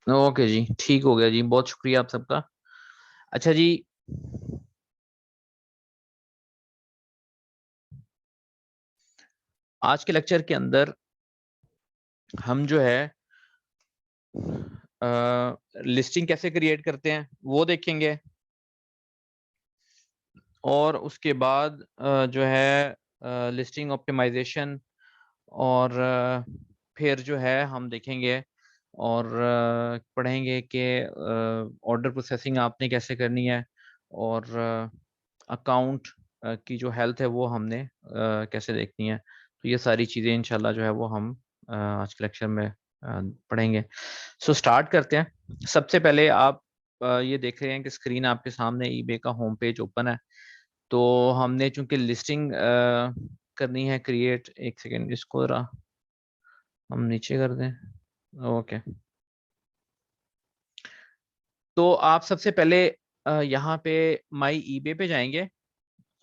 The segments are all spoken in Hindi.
ओके जी, ठीक हो गया जी, बहुत शुक्रिया आप सबका। अच्छा जी, आज के लेक्चर के अंदर हम जो है लिस्टिंग कैसे क्रिएट करते हैं वो देखेंगे। और उसके बाद जो है लिस्टिंग ऑप्टिमाइजेशन, और फिर जो है हम देखेंगे और पढ़ेंगे कि ऑर्डर प्रोसेसिंग आपने कैसे करनी है, और अकाउंट की जो हेल्थ है वो हमने कैसे देखनी है। तो ये सारी चीज़ें इंशाल्लाह जो है वो हम आज के लेक्चर में पढ़ेंगे। सो स्टार्ट करते हैं। सबसे पहले आप ये देख रहे हैं कि स्क्रीन आपके सामने ईबे का होम पेज ओपन है। तो हमने चूंकि लिस्टिंग करनी है क्रिएट, एक सेकेंड इसको जरा हम नीचे कर दें। ओके, तो आप सबसे पहले यहाँ पे माई ईबे पे जाएंगे,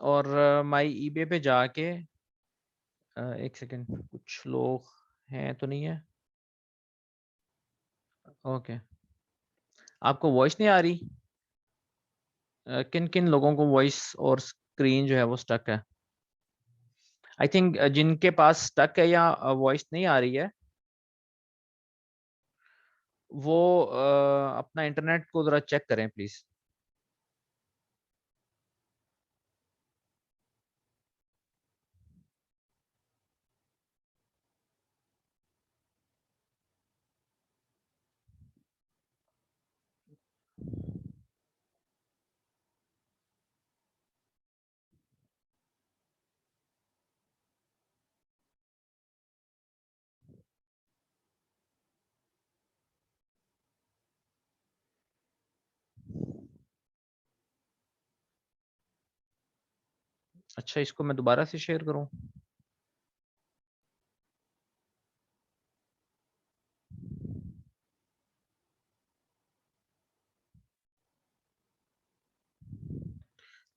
और माई ईबे पे जाके एक सेकेंड, कुछ लोग हैं तो नहीं है। ओके, आपको वॉइस नहीं आ रही? किन किन लोगों को वॉइस और स्क्रीन जो है वो स्टक है? आई थिंक जिनके पास स्टक है या वॉइस नहीं आ रही है, वो अपना इंटरनेट को जरा चेक करें प्लीज। अच्छा, इसको मैं दोबारा से शेयर करूं?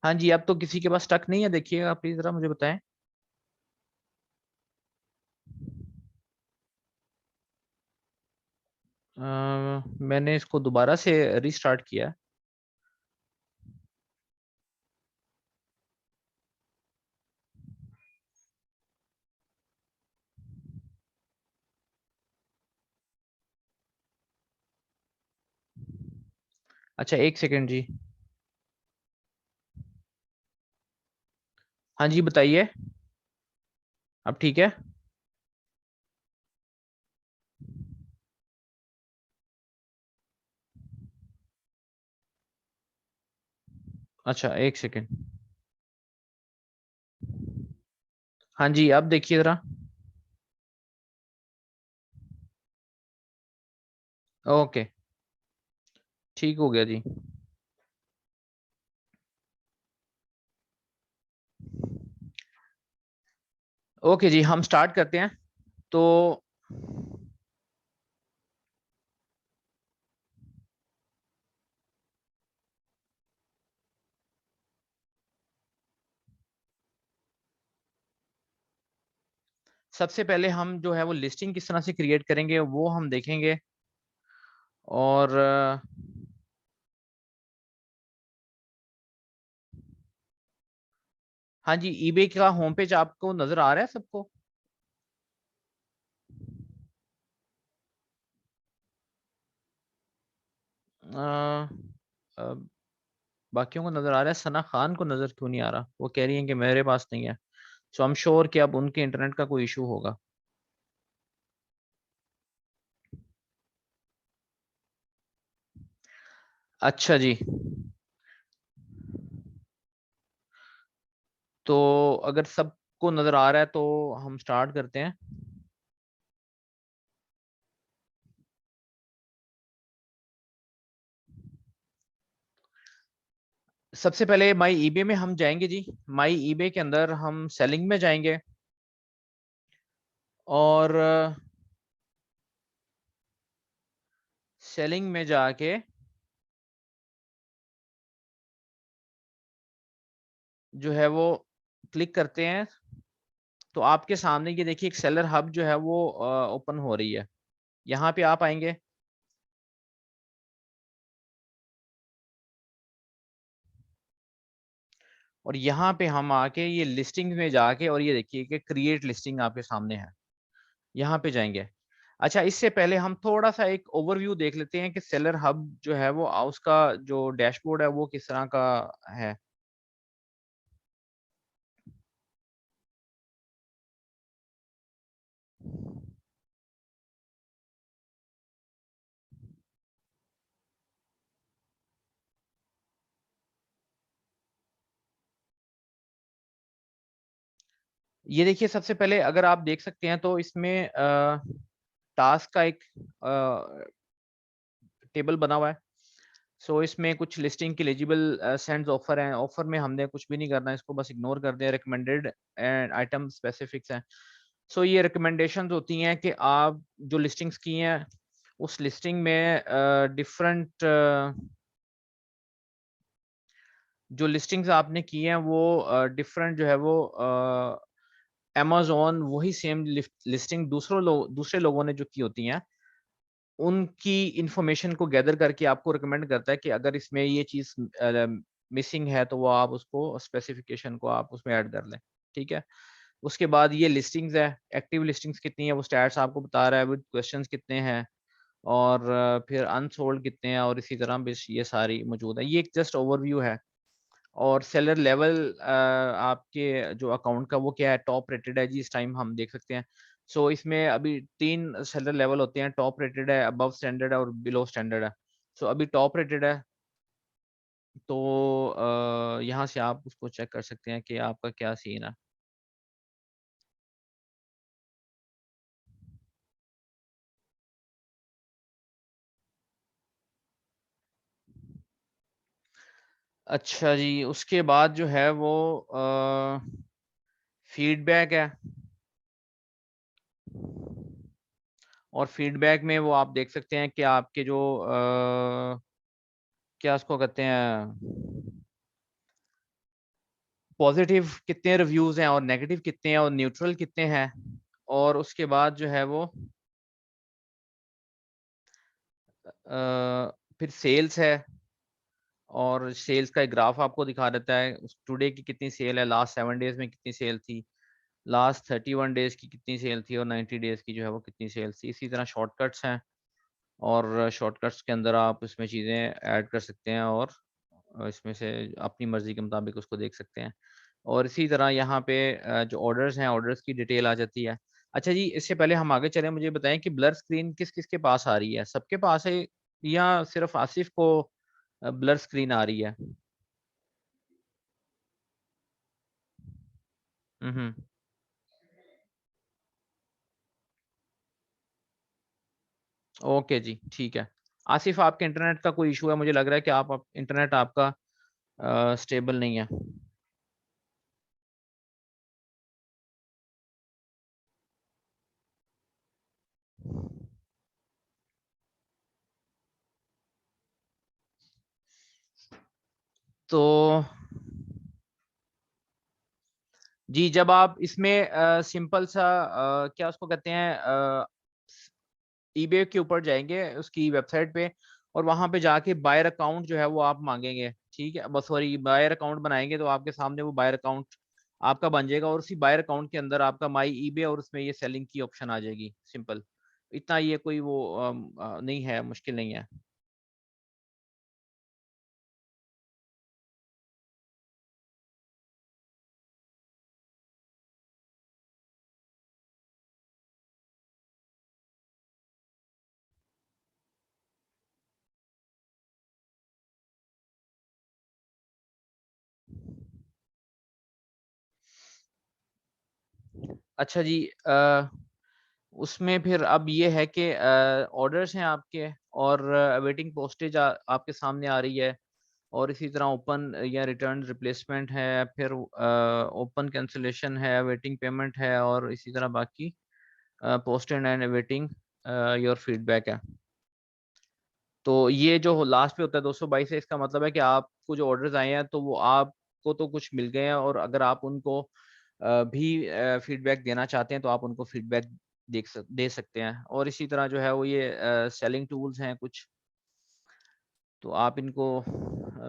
हाँ जी, अब तो किसी के पास स्टक नहीं है, देखिएगा प्लीज जरा मुझे बताएं। मैंने इसको दोबारा से रीस्टार्ट किया। अच्छा, एक सेकेंड जी। हाँ जी, बताइए। अब ठीक है? अच्छा, एक सेकेंड। हाँ जी, अब देखिए जरा। ओके, ठीक हो गया जी। ओके जी, हम स्टार्ट करते हैं। तो सबसे पहले हम जो है वो लिस्टिंग किस तरह से क्रिएट करेंगे वो हम देखेंगे। और हाँ जी, ईबे का होम पेज आपको नजर आ रहा है सबको? अ, अ, बाकियों को नजर आ रहा है, सना खान को नजर क्यों नहीं आ रहा? वो कह रही है कि मेरे पास नहीं है। सो आई एम श्योर कि अब उनके इंटरनेट का कोई इशू होगा। अच्छा जी, तो अगर सबको नजर आ रहा है तो हम स्टार्ट करते हैं। सबसे पहले माई ईबे में हम जाएंगे जी। माई ईबे के अंदर हम सेलिंग में जाएंगे, और सेलिंग में जाके जो है वो क्लिक करते हैं। तो आपके सामने ये देखिए एक सेलर हब जो है वो ओपन हो रही है। यहाँ पे आप आएंगे। और यहाँ पे हम आके ये लिस्टिंग में जाके और ये देखिए कि क्रिएट लिस्टिंग आपके सामने है। यहाँ पे जाएँगे। अच्छा, इससे पहले हम थोड़ा-सा एक ओवरव्यू देख लेते हैं कि सेलर हब जो है वो उसका जो डैशबोर्ड है वो किस तरह का है। ये देखिए, सबसे पहले अगर आप देख सकते हैं तो इसमें टास्क का एक टेबल बना हुआ है। सो इसमें कुछ लिस्टिंग के एलिजिबल सेंड्स ऑफर हैं। ऑफर में हमने कुछ भी नहीं करना है, इसको बस इग्नोर कर दें। रिकमेंडेड एंड आइटम स्पेसिफिक्स हैं। सो ये रिकमेंडेशंस होती हैं कि आप जो लिस्टिंग्स की हैं, उस लिस्टिंग में डिफरेंट जो लिस्टिंग्स आपने की हैं वो डिफरेंट जो है वो अमेज़न वही सेम लिस्टिंग दूसरे लोगों ने जो की होती हैं, उनकी इन्फॉर्मेशन को गैदर करके आपको रिकमेंड करता है कि अगर इसमें ये चीज़ मिसिंग है तो वो आप उसको स्पेसिफिकेशन को आप उसमें ऐड कर लें, ठीक है? उसके बाद ये लिस्टिंग्स है, एक्टिव लिस्टिंग्स कितनी है वो स्टैट्स आपको बता रहा है, विद क्वेश्चंस कितने हैं और फिर अनसोल्ड कितने हैं और इसी तरह बस ये सारी मौजूद है। ये एक जस्ट ओवरव्यू है। और सेलर लेवल आपके जो अकाउंट का वो क्या है, टॉप रेटेड है जी, इस टाइम हम देख सकते हैं। सो इसमें अभी 3 सेलर लेवल होते हैं, टॉप रेटेड है, अबव स्टैंडर्ड है और बिलो स्टैंडर्ड है। सो अभी टॉप रेटेड है, तो यहाँ से आप उसको चेक कर सकते हैं कि आपका क्या सीन है। अच्छा जी, उसके बाद जो है वो फीडबैक है। और फीडबैक में वो आप देख सकते हैं कि आपके जो क्या उसको कहते हैं, पॉज़िटिव कितने रिव्यूज़ हैं और नेगेटिव कितने हैं और न्यूट्रल कितने हैं। और उसके बाद जो है वो फिर सेल्स है और सेल्स का एक ग्राफ आपको दिखा देता है। उस टुडे की कितनी सेल है, लास्ट 7 डेज़ में कितनी सेल थी, लास्ट 31 डेज़ की कितनी सेल थी और 90 डेज़ की जो है वो कितनी सेल थी। इसी तरह शॉर्टकट्स हैं और शॉर्टकट्स के अंदर आप इसमें चीज़ें ऐड कर सकते हैं और इसमें से अपनी मर्ज़ी के मुताबिक उसको देख सकते हैं। और इसी तरह यहाँ पे जो ऑर्डर्स हैं, ऑर्डर्स की डिटेल आ जाती है। अच्छा जी, इससे पहले हम आगे चलें, मुझे बताएँ कि ब्लर स्क्रीन किस-किस के पास आ रही है? सबके पास है या सिर्फ़ आसिफ को ब्लर स्क्रीन आ रही है? हुँ, हुँ। ओके जी, ठीक है। आसिफ, आपके इंटरनेट का कोई इश्यू है? मुझे लग रहा है कि आप इंटरनेट आपका स्टेबल नहीं है। तो जी, जब आप इसमें सिंपल सा क्या उसको कहते हैं ईबे के ऊपर जाएँगे उसकी वेबसाइट पे और वहाँ पे जाके बायर अकाउंट जो है वो आप माँगेंगे, ठीक है? बस सॉरी, बायर अकाउंट बनाएँगे तो आपके सामने वो बायर अकाउंट आपका बन जाएगा और उसी बायर अकाउंट के अंदर आपका माई ईबे और उसमें ये सेलिंग की ऑप्शन आ जाएगी, सिंपल। इतना ये कोई वो नहीं है, मुश्किल नहीं है। अच्छा जी, उसमें फिर अब ये है कि ऑर्डर्स हैं आपके और अवेटिंग पोस्टेज आपके सामने आ रही है और इसी तरह ओपन या रिटर्न रिप्लेसमेंट है, फिर ओपन कैंसलेशन है, अवेटिंग पेमेंट है और इसी तरह बाकी posted and awaiting your feedback है। तो ये जो लास्ट पे होता है 222 है, इसका मतलब है कि आपको जो ऑर्डर्स आए हैं तो वो आपको तो कुछ मिल गए हैं और अगर आप उनको भी फीडबैक देना चाहते हैं तो आप उनको फीडबैक दे सकते हैं। और इसी तरह जो है वो ये सेलिंग टूल्स हैं कुछ, तो आप इनको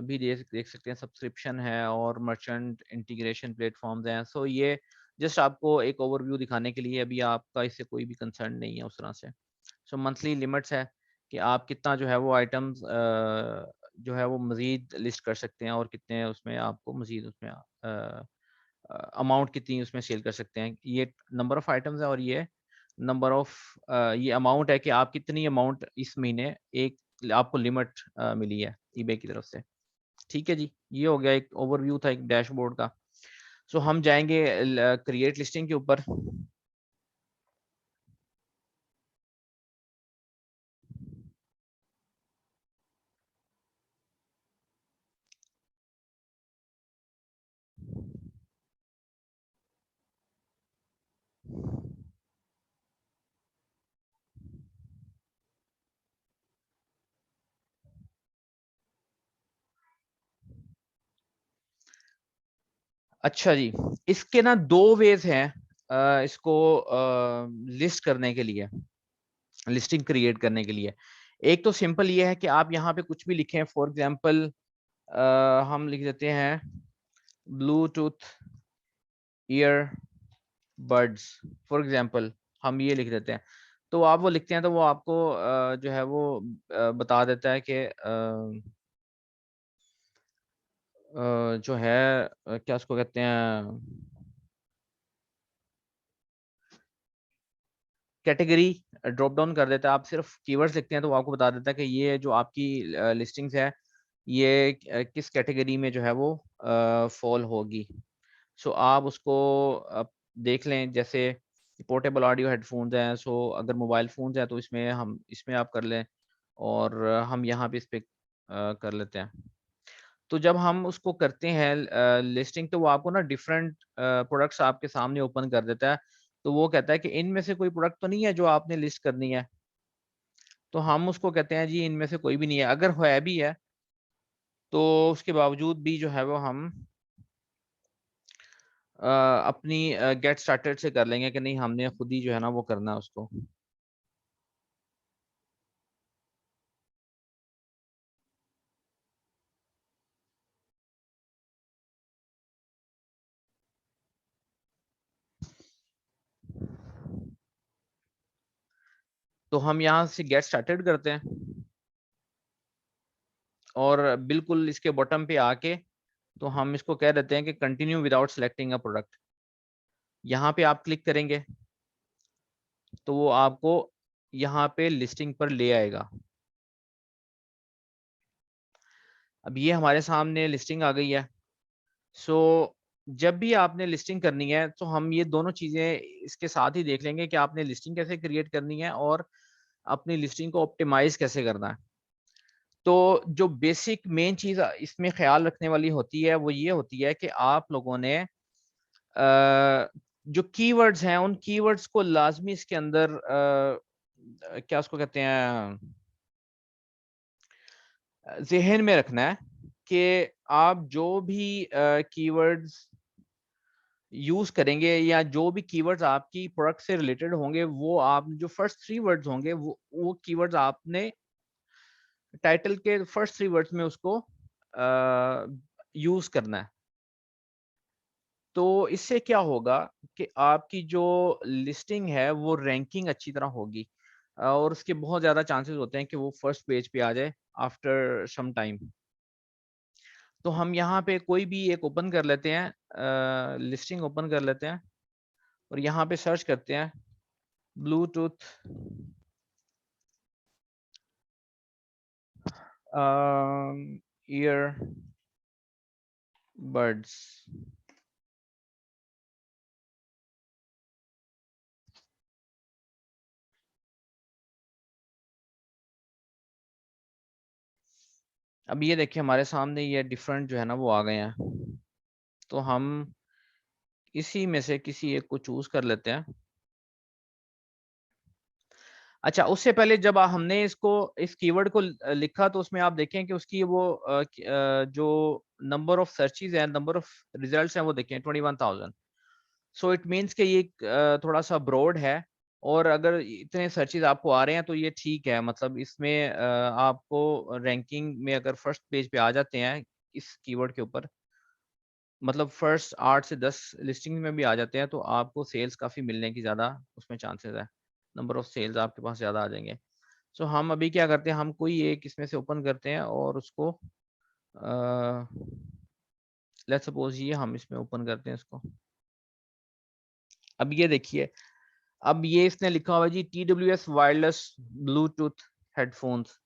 भी देख सकते हैं, सब्सक्रिप्शन है और मर्चेंट इंटीग्रेशन प्लेटफॉर्म्स हैं। सो ये जस्ट आपको एक ओवरव्यू दिखाने के लिए, अभी आपका इससे कोई भी कंसर्न नहीं है उस तरह से। सो मंथली लिमिट्स है कि आप कितना जो है वो आइटम्स जो है वो मज़ीद लिस्ट कर सकते हैं, और कितने उसमें आपको मज़ीद उसमें अमाउंट कितनी उसमें सेल कर सकते हैं। ये नंबर ऑफ आइटम्स है, और ये नंबर ऑफ ये अमाउंट है कि आप कितनी अमाउंट इस महीने एक आपको लिमिट मिली है ईबे की तरफ से। ठीक है जी, ये हो गया, एक ओवरव्यू था एक डैशबोर्ड का। सो हम जाएँगे क्रिएट लिस्टिंग के ऊपर। अच्छा जी, इसके ना 2 वेज़ हैं इसको लिस्ट करने के लिए, लिस्टिंग क्रिएट करने के लिए। एक तो सिंपल ये है कि आप यहाँ पे कुछ भी लिखें, फॉर एग्ज़ाम्पल हम लिख देते हैं Bluetooth ear buds, for example हम ये लिख देते हैं। तो आप वो लिखते हैं तो वो आपको जो है वो बता देता है कि जो है क्या उसको कहते हैं, कैटेगरी ड्रॉप डाउन कर देता है। आप सिर्फ़ कीवर्ड्स लिखते हैं तो वो आपको बता देता है कि ये जो आपकी लिस्टिंग्स है, ये किस कैटेगरी में जो है वो फ़ॉल होगी। सो आप उसको देख लें, जैसे पोर्टेबल ऑडियो हेडफ़ोन्स हैं, सो अगर मोबाइल फ़ोन्स हैं तो इसमें आप कर लें, और हम यहाँ पे इस पे कर लेते हैं। तो जब हम उसको करते हैं लिस्टिंग, तो वो आपको ना डिफरेंट प्रोडक्ट्स आपके सामने ओपन कर देता है। तो वो कहता है कि इनमें से कोई प्रोडक्ट तो नहीं है जो आपने लिस्ट करनी है? तो हम उसको कहते हैं जी इनमें से कोई भी नहीं है। अगर है भी है, तो उसके बावजूद भी जो है वो हम अपनी गेट स्टार्टेड से कर लेंगे कि नहीं, हमने खुद ही जो है ना वो करना है उसको। तो हम यहाँ से गेट स्टार्टेड करते हैं, और बिल्कुल इसके बॉटम पे आके तो हम इसको कह देते हैं कि continue without selecting a product. यहाँ पे आप क्लिक करेंगे तो वो आपको यहाँ पे लिस्टिंग पर ले आएगा। अब ये हमारे सामने लिस्टिंग आ गई है। सो जब भी आपने लिस्टिंग करनी है, तो हम ये दोनों चीज़ें इसके साथ ही देख लेंगे कि आपने लिस्टिंग कैसे क्रिएट करनी है, और अपनी लिस्टिंग को ऑप्टिमाइज़ कैसे करना है। तो जो बेसिक मेन चीज़ इसमें ख़्याल रखने वाली होती है, वो ये होती है कि आप लोगों ने जो कीवर्ड्स हैं, उन कीवर्ड्स को लाज़मी इसके अंदर क्या उसको कहते हैं, ज़हन में रखना है कि आप जो भी कीवर्ड्स यूज़ करेंगे, या जो भी कीवर्ड्स आपकी प्रोडक्ट से रिलेटेड होंगे, वो आप जो फर्स्ट 3 वर्ड्स होंगे, वो कीवर्ड्स आपने टाइटल के फर्स्ट 3 वर्ड्स में उसको यूज़ करना है। तो इससे क्या होगा कि आपकी जो लिस्टिंग है वो रैंकिंग अच्छी तरह होगी, और उसके बहुत ज़्यादा चांसेस होते हैं कि वो फर्स्ट पेज पे आ जाए आफ्टर सम टाइम। तो हम यहाँ पे कोई भी एक ओपन कर लेते हैं, लिस्टिंग ओपन कर लेते हैं, और यहाँ पे सर्च करते हैं ब्लूटूथ ईयर बड्स। अब ये देखिए हमारे सामने ये डिफरेंट जो है ना वो आ गए हैं। तो हम इसी में से किसी एक को चूज़ कर लेते हैं। अच्छा, उससे पहले जब हमने इसको इस कीवर्ड को लिखा, तो उसमें आप देखें कि उसकी वो जो नंबर ऑफ सर्चेज़ हैं, नंबर ऑफ रिजल्ट्स हैं, वो देखें 21,000। सो इट मीन्स कि ये थोड़ा-सा ब्रॉड है, और अगर इतने सर्चेज आपको आ रहे हैं तो ये ठीक है, मतलब इसमें आपको रैंकिंग में अगर फर्स्ट पेज पे आ जाते हैं इस कीवर्ड के ऊपर, मतलब फर्स्ट 8 से 10 लिस्टिंग में भी आ जाते हैं, तो आपको सेल्स काफ़ी मिलने की ज़्यादा उसमें चांसेस है। नंबर ऑफ सेल्स आपके पास ज़्यादा आ जाएँगे। सो हम अभी क्या करते हैं, हम कोई एक इसमें से ओपन करते हैं और उसको लेट्स सपोज़ ये हम इसमें ओपन करते हैं इसको। अब ये देखिए, अब ये इसने लिखा हुआ है जी TWS वायरलेस ब्लूटूथ हेडफ़ोन्स।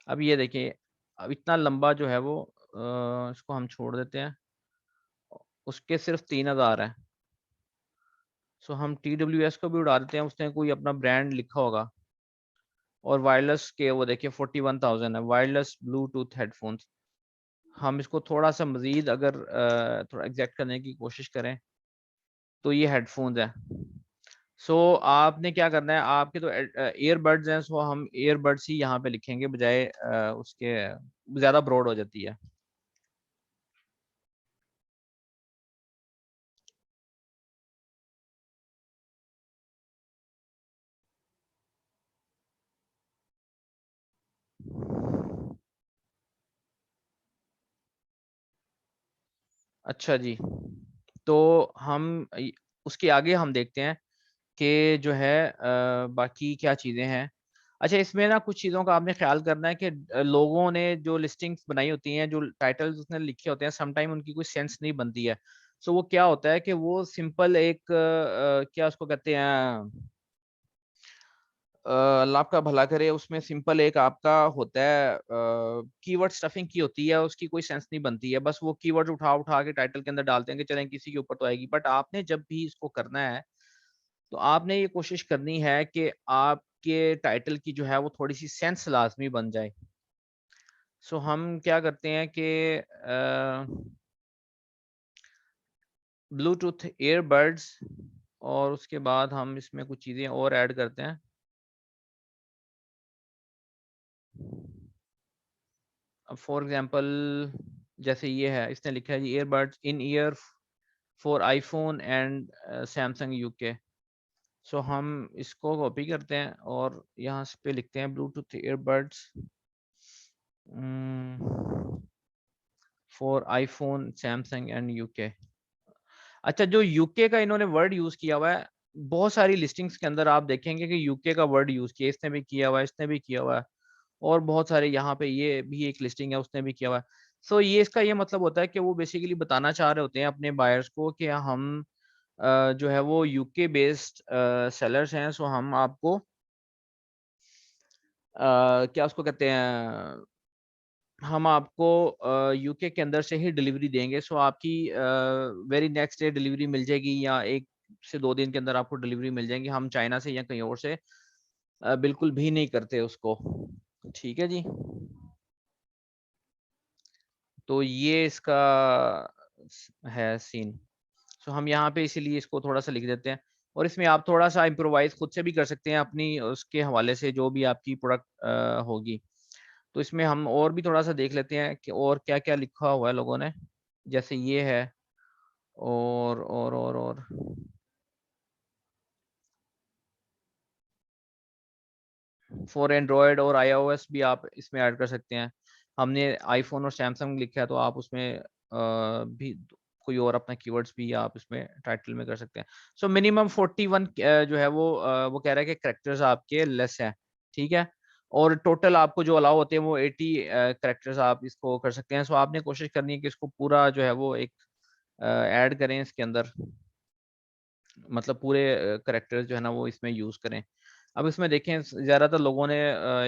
अब ये देखिए, अब इतना लंबा जो है वो इसको हम छोड़ देते हैं। उसके सिर्फ़ 3000 हैं। सो हम TWS को भी उड़ा देते हैं, उसने कोई अपना ब्रांड लिखा होगा। और वायरलेस के वो देखिए 41,000 है, वायरलेस ब्लूटूथ हेडफ़ोन्स। हम इसको थोड़ा-सा मज़ीद अगर थोड़ा एग्ज़ैक्ट करने की कोशिश करें, तो ये हेडफ़ोन्स हैं। सो आपने क्या करना है, आपके तो ईयरबड्स हैं, सो हम ईयरबड्स ही यहाँ पे लिखेंगे बजाए उसके, ज़्यादा ब्रॉड हो जाती है। अच्छा जी, तो हम उसके आगे हम देखते हैं कि जो है बाकी क्या चीज़ें हैं। अच्छा, इसमें ना कुछ चीज़ों का आपने ख़्याल करना है कि लोगों ने जो लिस्टिंग्स बनाई होती हैं, जो टाइटल्स उसने लिखे होते हैं, सम टाइम उनकी कोई सेंस नहीं बनती है। सो वो क्या होता है कि वो सिंपल एक क्या उसको कहते हैं, अल्लाह आपका भला करे, उसमें सिंपल एक आपका होता है कीवर्ड स्टफिंग की होती है, उसकी कोई सेंस नहीं बनती है। बस वो कीवर्ड उठा-उठा के टाइटल के अंदर डालते हैं कि चलें किसी के ऊपर तो आएगी। बट आपने जब भी इसको करना है, तो आपने ये कोशिश करनी है कि आपके टाइटल की जो है वो थोड़ी-सी सेंस लाज़मी बन जाए। सो हम क्या करते हैं कि ब्लूटूथ ईयरबड्स, और उसके बाद हम इसमें कुछ चीज़ें और ऐड करते हैं। अब फॉर एग्ज़ाम्पल जैसे ये है, इसने लिखा है जी earbuds in ear for iPhone and Samsung UK. So हम इसको कॉपी करते हैं और यहाँ स पे लिखते हैं Bluetooth earbuds for iPhone, Samsung and UK. अच्छा, जो यूके का इन्होंने वर्ड यूज़ किया हुआ है, बहुत सारी लिस्टिंग्स के अंदर आप देखेंगे कि यूके का वर्ड यूज़ किया है, इसने भी किया हुआ है, इसने भी किया हुआ है, और बहुत सारे यहाँ पे ये भी एक लिस्टिंग है, उसने भी किया हुआ है। सो ये इसका ये मतलब होता है कि वो बेसिकली बताना चाह रहे होते हैं अपने बायर्स को कि हम जो है वो यूके बेस्ड सेलर्स हैं, सो हम आपको क्या उसको कहते हैं, हम आपको यूके के अंदर से ही डिलीवरी देंगे, सो आपकी वेरी नेक्स्ट डे डिलीवरी मिल जाएगी या 1 से 2 दिन के अंदर आपको डिलीवरी मिल जाएगी। हम चाइना से या कहीं और से बिल्कुल भी नहीं करते उसको। ठीक है जी। तो ये इसका है सीन। सो हम यहाँ पे इसीलिए इसको थोड़ा-सा लिख देते हैं, और इसमें आप थोड़ा-सा इम्प्रोवाइज़ खुद से भी कर सकते हैं अपनी उसके हवाले से, जो भी आपकी प्रोडक्ट होगी। तो इसमें हम और भी थोड़ा-सा देख लेते हैं कि और क्या-क्या लिखा हुआ है लोगों ने। जैसे ये है, और फॉर एंड्रॉयड और आईओएस भी आप इसमें ऐड कर सकते हैं। हमने आईफ़ोन और सैमसंग लिखा है, तो आप उसमें भी कोई और अपना कीवर्ड्स भी आप इसमें टाइटल में कर सकते हैं। सो मिनिमम 41 जो है वो कह रहा है कि कैरेक्टर्स आपके लेस हैं, ठीक है? और टोटल आपको जो अलाउ होते हैं वो 80 कैरेक्टर्स आप इसको कर सकते हैं। सो आपने कोशिश करनी है कि इसको पूरा जो है वो एक ऐड करें इसके अंदर, मतलब पूरे कैरेक्टर्स जो है ना वो इसमें यूज़ करें। अब इसमें देखें ज़्यादातर लोगों ने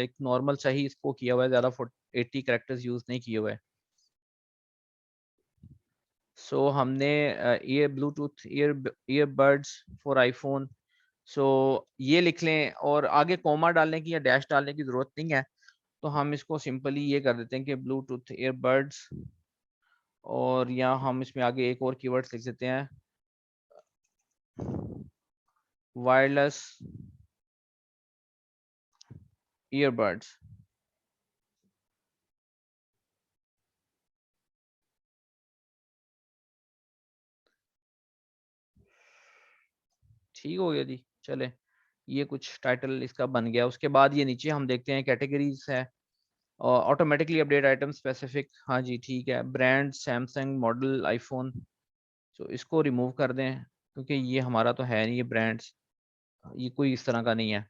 एक नॉर्मल सा ही इसको किया हुआ है, ज़्यादा 80 कैरेक्टर्स यूज़ नहीं किए हुए हैं। सो हमने ये ब्लूटूथ ईयरबड्स फॉर आईफ़ोन, सो ये लिख लें, और आगे कॉमा डालने की या डैश डालने की ज़रूरत नहीं है। तो हम इसको सिंपली ये कर देते हैं कि ब्लूटूथ ईयरबड्स, और या हम इसमें आगे एक और कीवर्ड्स लिख देते हैं, वायरलेस ईयरबड्स। ठीक हो गया जी। चले, ये कुछ टाइटल इसका बन गया। उसके बाद ये नीचे हम देखते हैं कैटेगरीज है, ऑटोमेटिकली अपडेट आइटम स्पेसिफिक, हाँ जी ठीक है। ब्रांड सैमसंग, मॉडल आईफोन, तो इसको रिमूव कर दें क्योंकि ये हमारा तो है नहीं, ये ब्रांड्स, ये कोई इस तरह का नहीं है।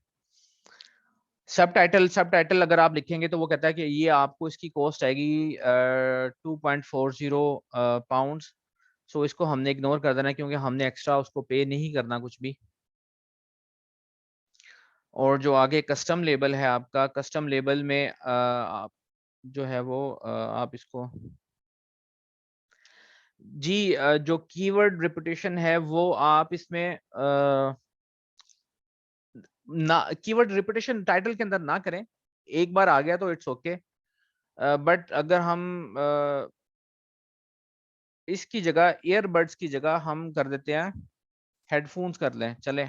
सब टाइटल अगर आप लिखेंगे तो वो कहता है कि ये आपको इसकी कॉस्ट आएगी 2.40 पाउंड्स। सो इसको हमने इग्नोर कर देना है क्योंकि हमने एक्स्ट्रा उसको पे नहीं करना कुछ भी। और जो आगे कस्टम लेबल है आपका, कस्टम लेबल में आप जो है वो आप इसको जी जो कीवर्ड रेपुटेशन है वो आप इसमें ना, कीवर्ड रेपुटेशन टाइटल के अंदर ना करें। एक बार आ गया तो इट्स ओके। बट अगर हम इसकी जगह ईयरबड्स की जगह हम कर देते हैं हेडफोन्स कर लें, चले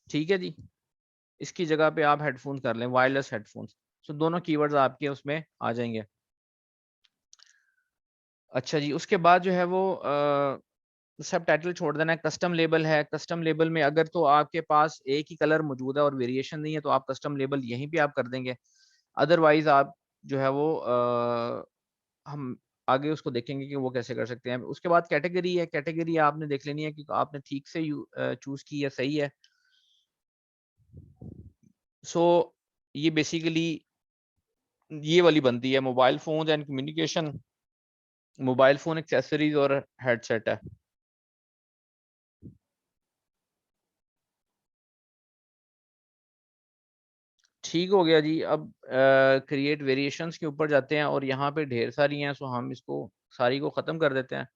ठीक है जी। इसकी जगह पे आप हेडफोन कर लें, वायरलेस हेडफोन्स। सो दोनों कीवर्ड्स आपके उसमें आ जाएंगे। अच्छा जी, उसके बाद जो है वो सब टाइटल छोड़ देना है। कस्टम लेबल है, कस्टम लेबल में अगर तो आपके पास एक ही कलर मौजूद है और वेरिएशन नहीं है तो आप कस्टम लेबल यहीं पे आप कर देंगे। अदरवाइज आप जो है वो हम आगे उसको देखेंगे कि वो कैसे कर सकते हैं। उसके बाद कैटेगरी है, कैटेगरी आपने देख लेनी है कि आपने ठीक से चूज की है, सही है। सो ये बेसिकली ये वाली बनती है mobile phone and communication, mobile phone accessories और हेडसेट है। ठीक हो गया जी। अब क्रिएट वेरिएशंस के ऊपर जाते हैं और यहाँ पे ढेर सारी हैं, सो हम इसको सारी को ख़त्म कर देते हैं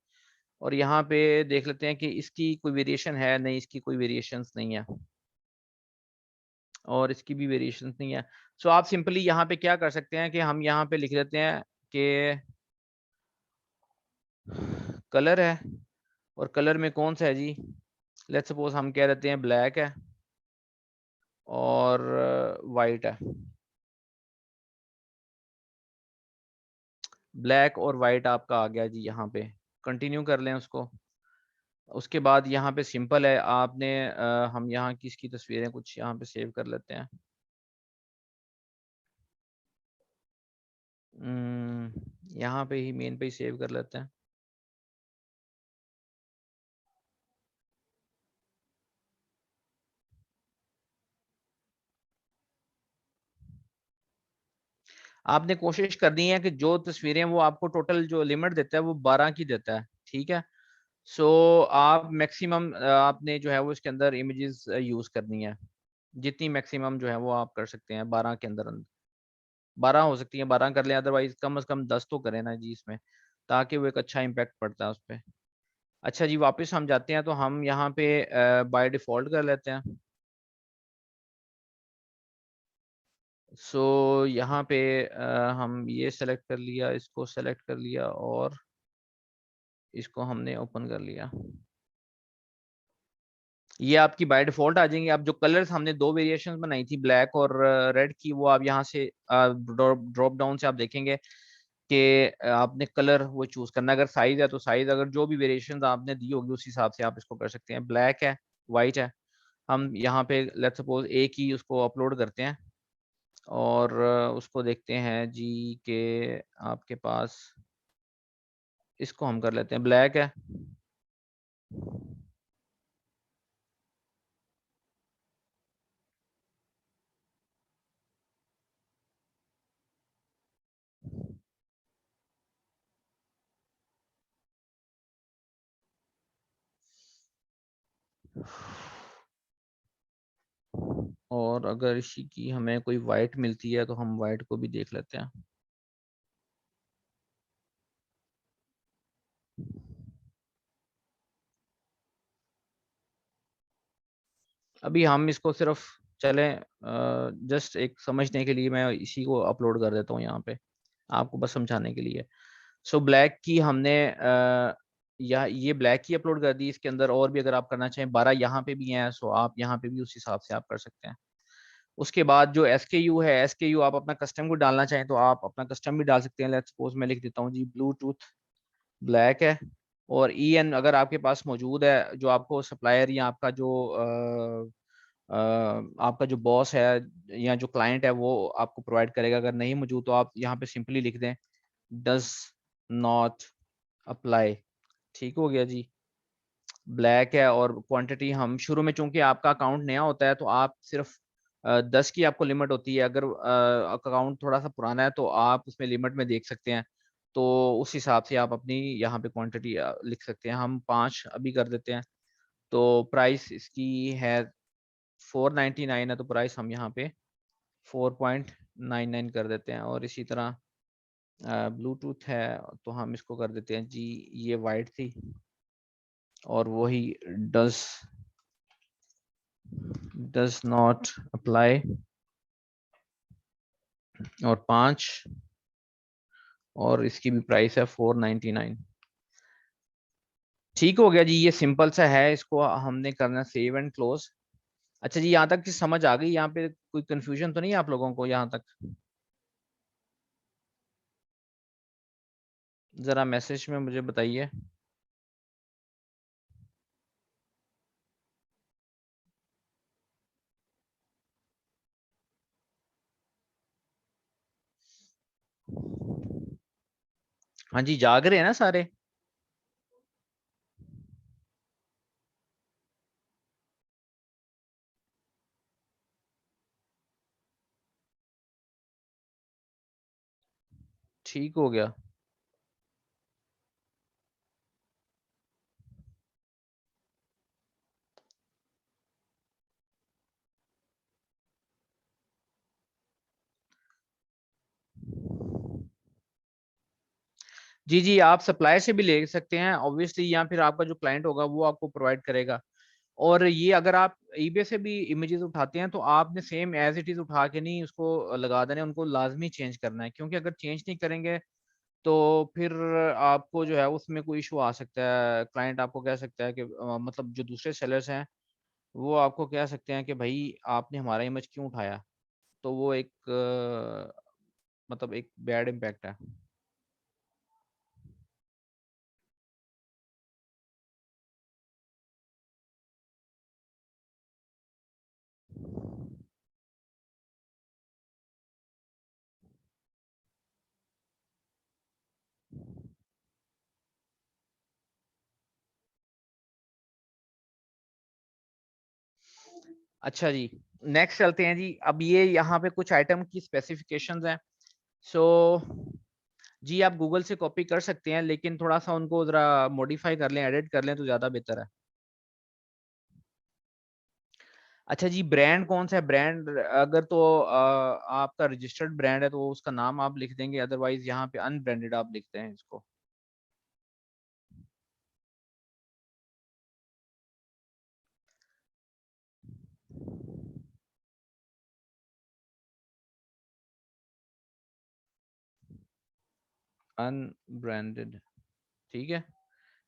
और यहाँ पे देख लेते हैं कि इसकी कोई वेरिएशन है नहीं, इसकी कोई वेरिएशंस नहीं है और इसकी भी वेरिएशंस नहीं है। सो आप सिंपली यहाँ पे क्या कर सकते हैं कि हम यहाँ पे लिख देते हैं कि कलर है, और कलर में कौन सा है जी, लेट्स सपोज हम कह देते हैं ब्लैक है और वाइट है। ब्लैक और वाइट आपका आ गया जी यहाँ पे। कंटिन्यू कर लें उसको। उसके बाद यहाँ पे सिंपल है, आपने हम यहाँ की इसकी तस्वीरें कुछ यहाँ पे सेव कर लेते हैं। यहाँ पे ही मेन पे ही सेव कर लेते हैं। आपने कोशिश करनी है कि जो तस्वीरें वो आपको टोटल जो लिमिट देता है वो 12 की देता है, ठीक है। सो आप मैक्सिमम आपने जो है वो इसके अंदर इमेजेस यूज करनी है, जितनी मैक्सिमम जो है वो आप कर सकते हैं 12 के अंदर। 12 हो सकती है, 12 कर लें, अदरवाइज कम से कम 10 तो करें ना जी इसमें, ताकि वो एक अच्छा इम्पैक्ट पड़ता है उस पर। अच्छा जी, वापस हम जाते हैं तो हम यहाँ पे बाय डिफॉल्ट कर लेते हैं। सो यहाँ पे हम ये सेलेक्ट कर लिया, इसको सेलेक्ट कर लिया और इसको हमने ओपन कर लिया। ये आपकी बाय डिफॉल्ट आ जाएंगे। अब जो कलर्स हमने दो वेरिएशंस बनाई थी ब्लैक और रेड की, वो आप यहाँ से ड्रॉप डाउन से आप देखेंगे कि आपने कलर वो चूज करना है। अगर साइज है तो साइज, अगर जो भी वेरिएशंस आपने दी होगी उस हिसाब से आप इसको कर सकते हैं। ब्लैक है, वाइट है, हम यहाँ पे लेट्स सपोज एक ही उसको अपलोड करते हैं और उसको देखते हैं जी के आपके पास, इसको हम कर लेते हैं ब्लैक है। और अगर इसी की हमें कोई वाइट मिलती है तो हम वाइट को भी देख लेते हैं। अभी हम इसको सिर्फ चलें जस्ट एक समझने के लिए मैं इसी को अपलोड कर देता हूँ यहाँ पे, आपको बस समझाने के लिए। सो ब्लैक की हमने या ये ब्लैक की अपलोड कर दी। इसके अंदर और भी अगर आप करना चाहें 12 यहाँ पे भी हैं, सो आप यहाँ पे भी उस हिसाब से आप कर सकते हैं। उसके बाद जो SKU है, SKU आप अपना कस्टम को डालना चाहें तो आप अपना कस्टम भी डाल सकते हैं। लेट्स सपोज मैं लिख देता हूँ जी ब्लूटूथ ब्लैक है और EN अगर आपके पास मौजूद है, जो आपको सप्लायर या आपका जो आपका जो बॉस है या जो क्लाइंट है वो आपको प्रोवाइड करेगा। अगर नहीं मौजूद तो आप यहाँ पे सिंपली लिख दें डज नॉट अप्लाई। ठीक हो गया जी। ब्लैक है और क्वांटिटी हम शुरू में, चूंकि आपका अकाउंट नया होता है तो आप सिर्फ 10 की आपको लिमिट होती है। अगर अकाउंट थोड़ा सा पुराना है तो आप उसमें लिमिट में देख सकते हैं, तो उस हिसाब से आप अपनी यहाँ पे क्वांटिटी लिख सकते हैं। हम 5 अभी कर देते हैं। तो प्राइस इसकी है 499 है, तो प्राइस हम यहाँ पे 4.99 कर देते हैं। और इसी तरह ब्लूटूथ है तो हम इसको कर देते हैं जी, ये वाइट थी और वही डज नॉट अप्लाई और 5, और इसकी भी प्राइस है 499। ठीक हो गया जी, ये सिंपल सा है। इसको हमने करना सेव एंड क्लोज। अच्छा जी, यहाँ तक की समझ आ गई? यहाँ पे कोई कंफ्यूजन तो नहीं है आप लोगों को यहाँ तक? जरा मैसेज में मुझे बताइए। हाँ जी, जाग रहे हैं ना सारे? ठीक हो गया। जी जी, आप सप्लायर से भी ले सकते हैं ऑब्वियसली, या फिर आपका जो क्लाइंट होगा वो आपको प्रोवाइड करेगा। और ये अगर आप ईबे से भी इमेजेस उठाते हैं तो आपने सेम एज इट इज उठा के नहीं उसको लगा देना, उनको लाजमी चेंज करना है। क्योंकि अगर चेंज नहीं करेंगे तो फिर आपको जो है उसमें कोई इशू आ सकता है। क्लाइंट आपको कह सकता है कि मतलब जो दूसरे सेलर्स हैं वो आपको कह सकते हैं कि भाई आपने हमारा इमेज क्यों उठाया। तो वो एक मतलब एक बैड इम्पैक्ट है। अच्छा जी, नेक्स्ट चलते हैं जी। अब ये यहाँ पे कुछ आइटम की स्पेसिफिकेशंस हैं। सो जी, आप गूगल से कॉपी कर सकते हैं, लेकिन थोड़ा सा उनको जरा मॉडिफाई कर लें, एडिट कर लें तो ज़्यादा बेहतर है। अच्छा जी, ब्रांड कौन सा है? ब्रांड अगर तो आपका रजिस्टर्ड ब्रांड है तो उसका नाम आप लिख देंगे, अदरवाइज यहाँ पे अनब्रांडेड आप लिखते हैं इसको। अनब्रांडेड, ठीक है।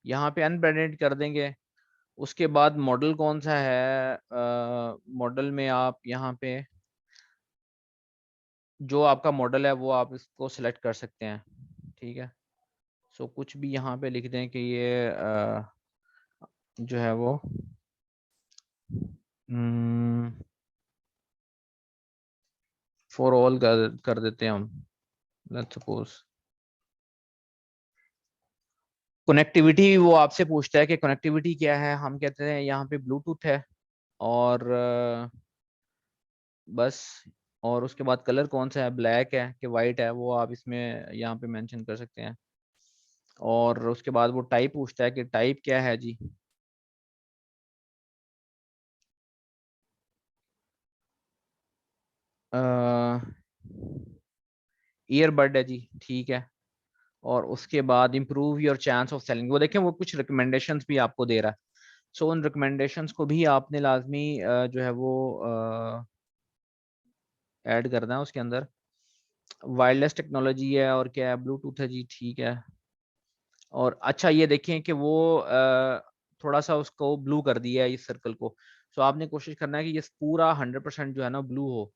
यहाँ पे अनब्रांडेड कर देंगे। उसके बाद मॉडल कौन सा है? मॉडल में आप यहाँ पे जो आपका मॉडल है वो आप इसको सिलेक्ट कर सकते हैं। ठीक है। सो कुछ भी यहाँ पे लिख दें कि ये जो है वो फॉर ऑल कर देते हैं हम। लेट्स सपोज कनेक्टिविटी, वो आपसे पूछता है कि कनेक्टिविटी क्या है। हम कहते हैं यहाँ पे ब्लूटूथ है। और बस। और उसके बाद कलर कौन सा है? ब्लैक है कि वाइट है, वो आप इसमें यहाँ पे मेंशन कर सकते हैं। और उसके बाद वो टाइप पूछता है कि टाइप क्या है जी। ईयरबड है जी, ठीक है। और उसके बाद improve your chance of selling, वो देखें वो कुछ रिकमेंडेशंस भी आपको दे रहा है। सो उन रिकमेंडेशंस को भी आपने लाजमी जो है वो ऐड करना है उसके अंदर। वायरलेस टेक्नोलॉजी है और क्या है? ब्लूटूथ है जी, ठीक है। और अच्छा, ये देखें कि वो थोड़ा सा उसको ब्लू कर दिया है इस सर्कल को। सो आपने कोशिश करना है कि ये पूरा 100% जो है ना ब्लू हो।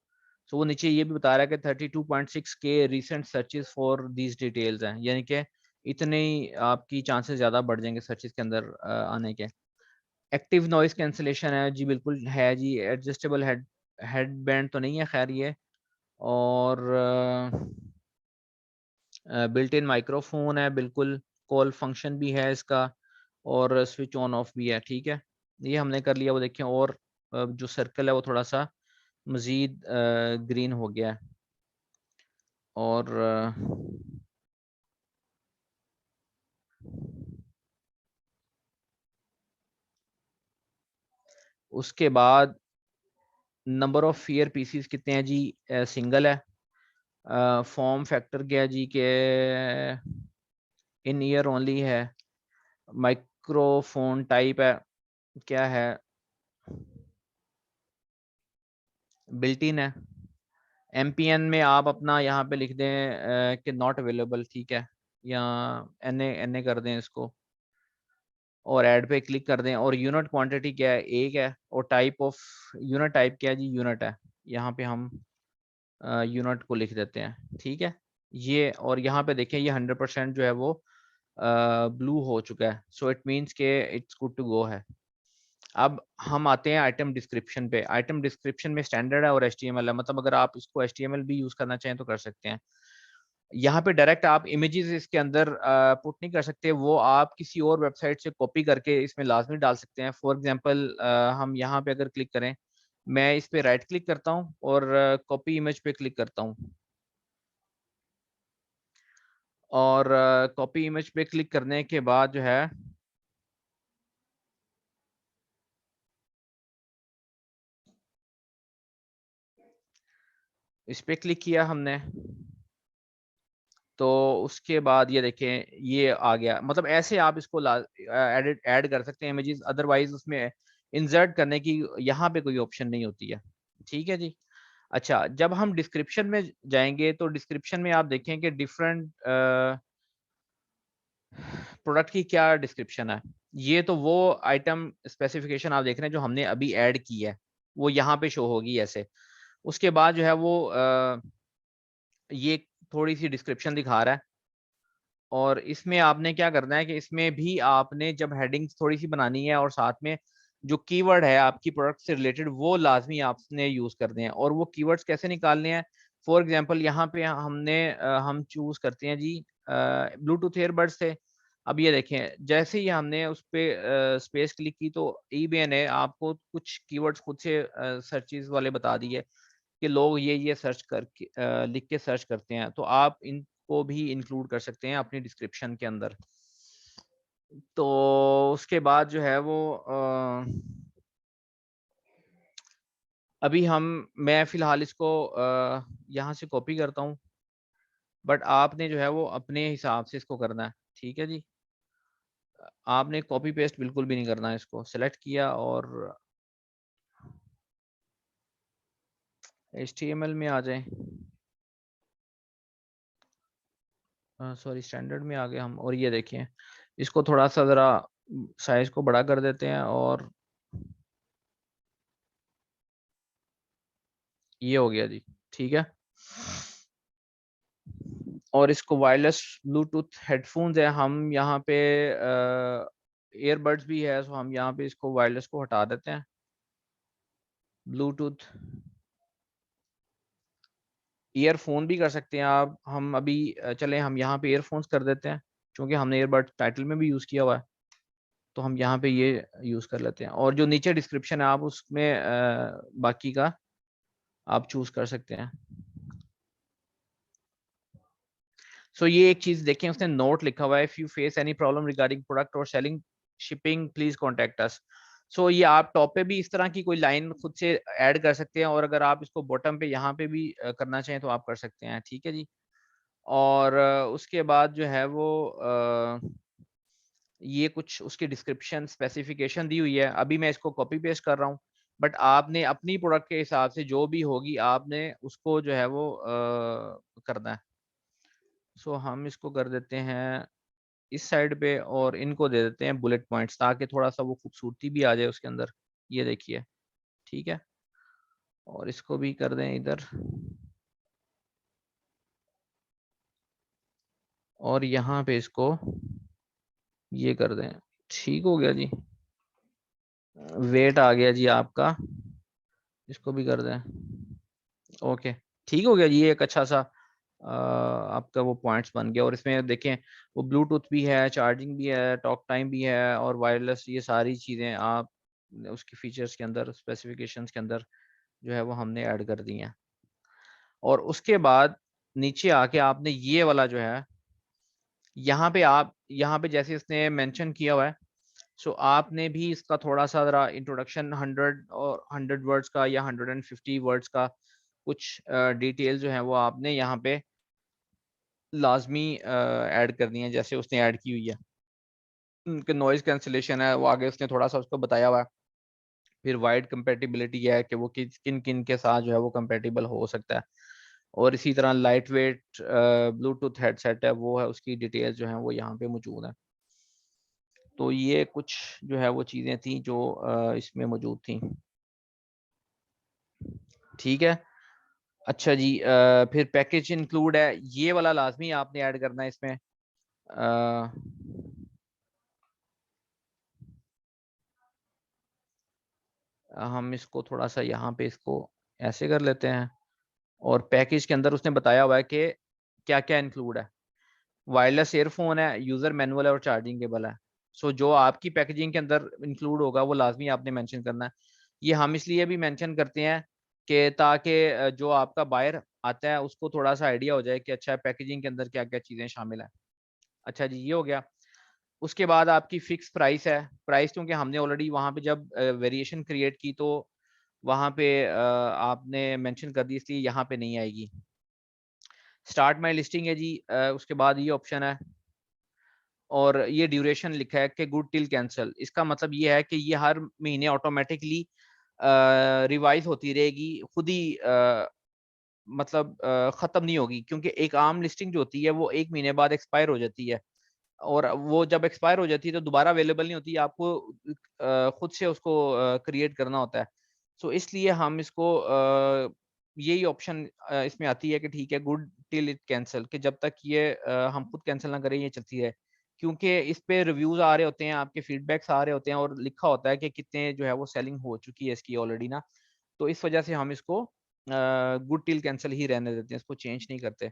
सो वो नीचे ये भी बता रहा है कि 32.6 के recent searches for these details हैं, यानी कि इतने ही आपकी चांसेस ज़्यादा बढ़ जाएंगे सर्चेस के अंदर आने के। एक्टिव नॉइस कैंसिलेशन है जी, बिल्कुल है जी। एडजस्टेबल हेड बैंड तो नहीं है खैर ये। और बिल्ट इन माइक्रोफोन है बिल्कुल, कॉल फंक्शन भी है इसका, और स्विच ऑन ऑफ भी है। ठीक है, ये हमने कर लिया। वो देखिए, और जो सर्कल है वो थोड़ा सा मजीद ग्रीन हो गया है। और उसके बाद नंबर ऑफ ईयर पीसीस कितने हैं जी? सिंगल है। फॉर्म फैक्टर क्या है जी के इन ईयर ओनली है। माइक्रोफोन टाइप है क्या है? बिल्ट इन है। एमपीएन में आप अपना यहाँ पे लिख दें कि नॉट अवेलेबल, ठीक है, या एनए एनए कर दें इसको, और ऐड पे क्लिक कर दें। और यूनिट क्वांटिटी क्या है? एक है। और टाइप ऑफ यूनिट टाइप क्या है जी? यूनिट है। यहाँ पे हम यूनिट को लिख देते हैं। ठीक है, ये, और यहाँ पे देखें ये 100% जो है वो ब्लू हो चुका है। सो इट मीन्स के इट्स गुड टू गो है। अब हम आते हैं आइटम डिस्क्रिप्शन पे। आइटम डिस्क्रिप्शन में स्टैंडर्ड है और एचटीएमएल है, मतलब अगर आप इसको एचटीएमएल भी यूज करना चाहें तो कर सकते हैं। यहाँ पे डायरेक्ट आप इमेजेस इसके अंदर पुट नहीं कर सकते, वो आप किसी और वेबसाइट से कॉपी करके इसमें लाजमी डाल सकते हैं। फॉर एग्जांपल हम यहाँ पे अगर क्लिक करें, मैं इस पे राइट क्लिक करता हूँ और कॉपी इमेज पे क्लिक करता हूँ, और कॉपी इमेज पे क्लिक करने के बाद जो है इस पे क्लिक किया हमने, तो उसके बाद ये देखें ये आ गया। मतलब ऐसे आप इसको ऐड कर सकते हैं इमेजेस, अदरवाइज उसमें इंसर्ट करने की यहाँ पे कोई ऑप्शन नहीं होती है। ठीक है जी। अच्छा, जब हम डिस्क्रिप्शन में जाएंगे तो डिस्क्रिप्शन में आप देखें कि डिफरेंट प्रोडक्ट की क्या डिस्क्रिप्शन है। ये तो वो आइटम स्पेसिफिकेशन आप देख रहे हैं जो हमने अभी ऐड की है, वो यहाँ पे शो होगी ऐसे। उसके बाद जो है वो ये थोड़ी सी डिस्क्रिप्शन दिखा रहा है, और इसमें आपने क्या करना है कि इसमें भी आपने जब हेडिंग्स थोड़ी सी बनानी है, और साथ में जो कीवर्ड है आपकी प्रोडक्ट से रिलेटेड वो लाजमी आपने यूज करने हैं। और वो कीवर्ड्स कैसे निकालने हैं? फॉर एग्जांपल यहाँ पे हम चूज करते हैं जी ब्लूटूथ ईयरबड्स थे। अब ये देखें, जैसे ही हमने उस पे स्पेस क्लिक की तो ईबीए ने आपको कुछ कीवर्ड्स खुद से सर्चेज वाले बता दिए कि लोग ये सर्च करके लिख के सर्च करते हैं, तो आप इनको भी इंक्लूड कर सकते हैं अपनी डिस्क्रिप्शन के अंदर। तो उसके बाद जो है वो अभी मैं फिलहाल इसको यहाँ से कॉपी करता हूँ, बट आपने जो है वो अपने हिसाब से इसको करना है। ठीक है जी, आपने कॉपी पेस्ट बिल्कुल भी नहीं करना है। इसको सेलेक्ट किया और HTML में आ जाए, सॉरी स्टैंडर्ड में आ गए हम। और ये देखिए, इसको थोड़ा सा ज़रा साइज को बड़ा कर देते हैं, और ये हो गया जी। ठीक है, और इसको वायरलेस ब्लूटूथ हेडफोन्स है, हम यहाँ पे ईयरबड्स भी है, सो हम यहाँ पे इसको वायरलेस को हटा देते हैं। ब्लूटूथ ईयरफोन भी कर सकते हैं आप। हम अभी चले हम यहाँ पे ईयरफोन्स कर देते हैं, क्योंकि हमने ईयरबड टाइटल में भी यूज़ किया हुआ है, तो हम यहाँ पे ये यूज़ कर लेते हैं। और जो नीचे डिस्क्रिप्शन है आप उसमें बाकी का आप चूज़ कर सकते हैं। सो ये एक चीज देखें, उसने नोट लिखा हुआ है, if you face any problem regarding product और selling shipping please contact us. So ये आप टॉप पे भी इस तरह की कोई लाइन खुद से ऐड कर सकते हैं, और अगर आप इसको बॉटम पे यहाँ पे भी करना चाहें तो आप कर सकते हैं। ठीक है जी। और उसके बाद जो है वो ये कुछ उसकी डिस्क्रिप्शन स्पेसिफिकेशन दी हुई है। अभी मैं इसको कॉपी पेस्ट कर रहा हूँ, बट आपने अपनी प्रोडक्ट के हिसाब से जो भी होगी आपने उसको जो है वो करना है। सो हम इसको कर देते हैं इस साइड पे, और इनको दे देते हैं बुलेट पॉइंट्स, ताकि थोड़ा सा वो खूबसूरती भी आ जाए उसके अंदर। ये देखिए, ठीक है, और इसको भी कर दें इधर। और यहाँ पे इसको ये कर दें। ठीक हो गया जी। वेट आ गया जी आपका, इसको भी कर दें। ओके, ठीक हो गया जी। ये एक अच्छा सा आपका वो पॉइंट्स बन गया। और इसमें देखें वो ब्लूटूथ भी है, चार्जिंग भी है, टॉक टाइम भी है और वायरलेस, ये सारी चीज़ें आप उसकी फीचर्स के अंदर, स्पेसिफिकेशंस के अंदर जो है वो हमने ऐड कर दी हैं। और उसके बाद नीचे आके आपने ये वाला जो है, यहाँ पे जैसे इसने मेंशन किया हुआ है, सो आपने भी इसका थोड़ा-सा ज़रा इंट्रोडक्शन 100 और 100 वर्ड्स का या 150 वर्ड्स का कुछ डिटेल जो है वो आपने यहाँ पे लाज़मी ऐड करनी है, जैसे उसने ऐड की हुई है। उनके नॉइज़ कैंसलेशन है, वो आगे उसने थोड़ा-सा उसको बताया हुआ है। फिर वाइड कंपैटिबिलिटी है कि वो किन-किन के साथ जो है वो कंपैटिबल हो सकता है। और इसी तरह लाइट वेट ब्लूटूथ हेडसेट है, वो है, उसकी डिटेल्स जो हैं वो यहाँ पे मौजूद हैं। तो ये कुछ जो है वो चीज़ें थी जो इसमें मौजूद थी। ठीक है? अच्छा जी, फिर पैकेज इंक्लूड है, ये वाला लाज़मी आपने ऐड करना है इसमें। अ, हम इसको थोड़ा-सा यहाँ पे इसको ऐसे कर लेते हैं। और पैकेज के अंदर उसने बताया हुआ है कि क्या-क्या इंक्लूड है। वायरलेस ईयरफ़ोन है, यूज़र मैनुअल है और चार्जिंग केबल है। सो जो आपकी पैकेजिंग के अंदर इंक्लूड होगा वो लाज़मी आपने मेंशन करना है। ये हम इसलिए भी मेंशन करते हैं कि ताकि जो आपका बायर आता है उसको थोड़ा-सा आइडिया हो जाए कि अच्छा पैकेजिंग के अंदर क्या-क्या चीज़ें शामिल हैं। अच्छा जी, ये हो गया। उसके बाद आपकी फिक्स प्राइस है। प्राइस क्योंकि हमने ऑलरेडी वहाँ पे जब वेरिएशन क्रिएट की तो वहाँ पे आपने मेंशन कर दी, इसलिए यहाँ पे नहीं आएगी। स्टार्ट माय लिस्टिंग है जी, उसके बाद ये ऑप्शन है और ये ड्यूरेशन लिखा है कि गुड टिल कैंसल। इसका मतलब ये है कि ये हर महीने ऑटोमैटिकली रिवाइज़ होती रहेगी, खुद ही मतलब खत्म नहीं होगी, क्योंकि एक आम लिस्टिंग जो होती है वो 1 महीने बाद एक्सपायर हो जाती है। और वो जब एक्सपायर हो जाती है तो दोबारा अवेलेबल नहीं होती, आपको खुद से उसको क्रिएट करना होता है। सो इसलिए हम इसको यही ऑप्शन इसमें आती है कि ठीक है, गुड टिल इट कैंसल, कि जब तक ये हम खुद कैंसल ना करें ये चलती है। क्योंकि इस पे रिव्यूज़ आ रहे होते हैं, आपके फीडबैक्स आ रहे होते हैं और लिखा होता है कि कितने जो है वो सेलिंग हो चुकी है इसकी ऑलरेडी ना। तो इस वजह से हम इसको गुड टिल कैंसल ही रहने देते हैं, इसको चेंज नहीं करते।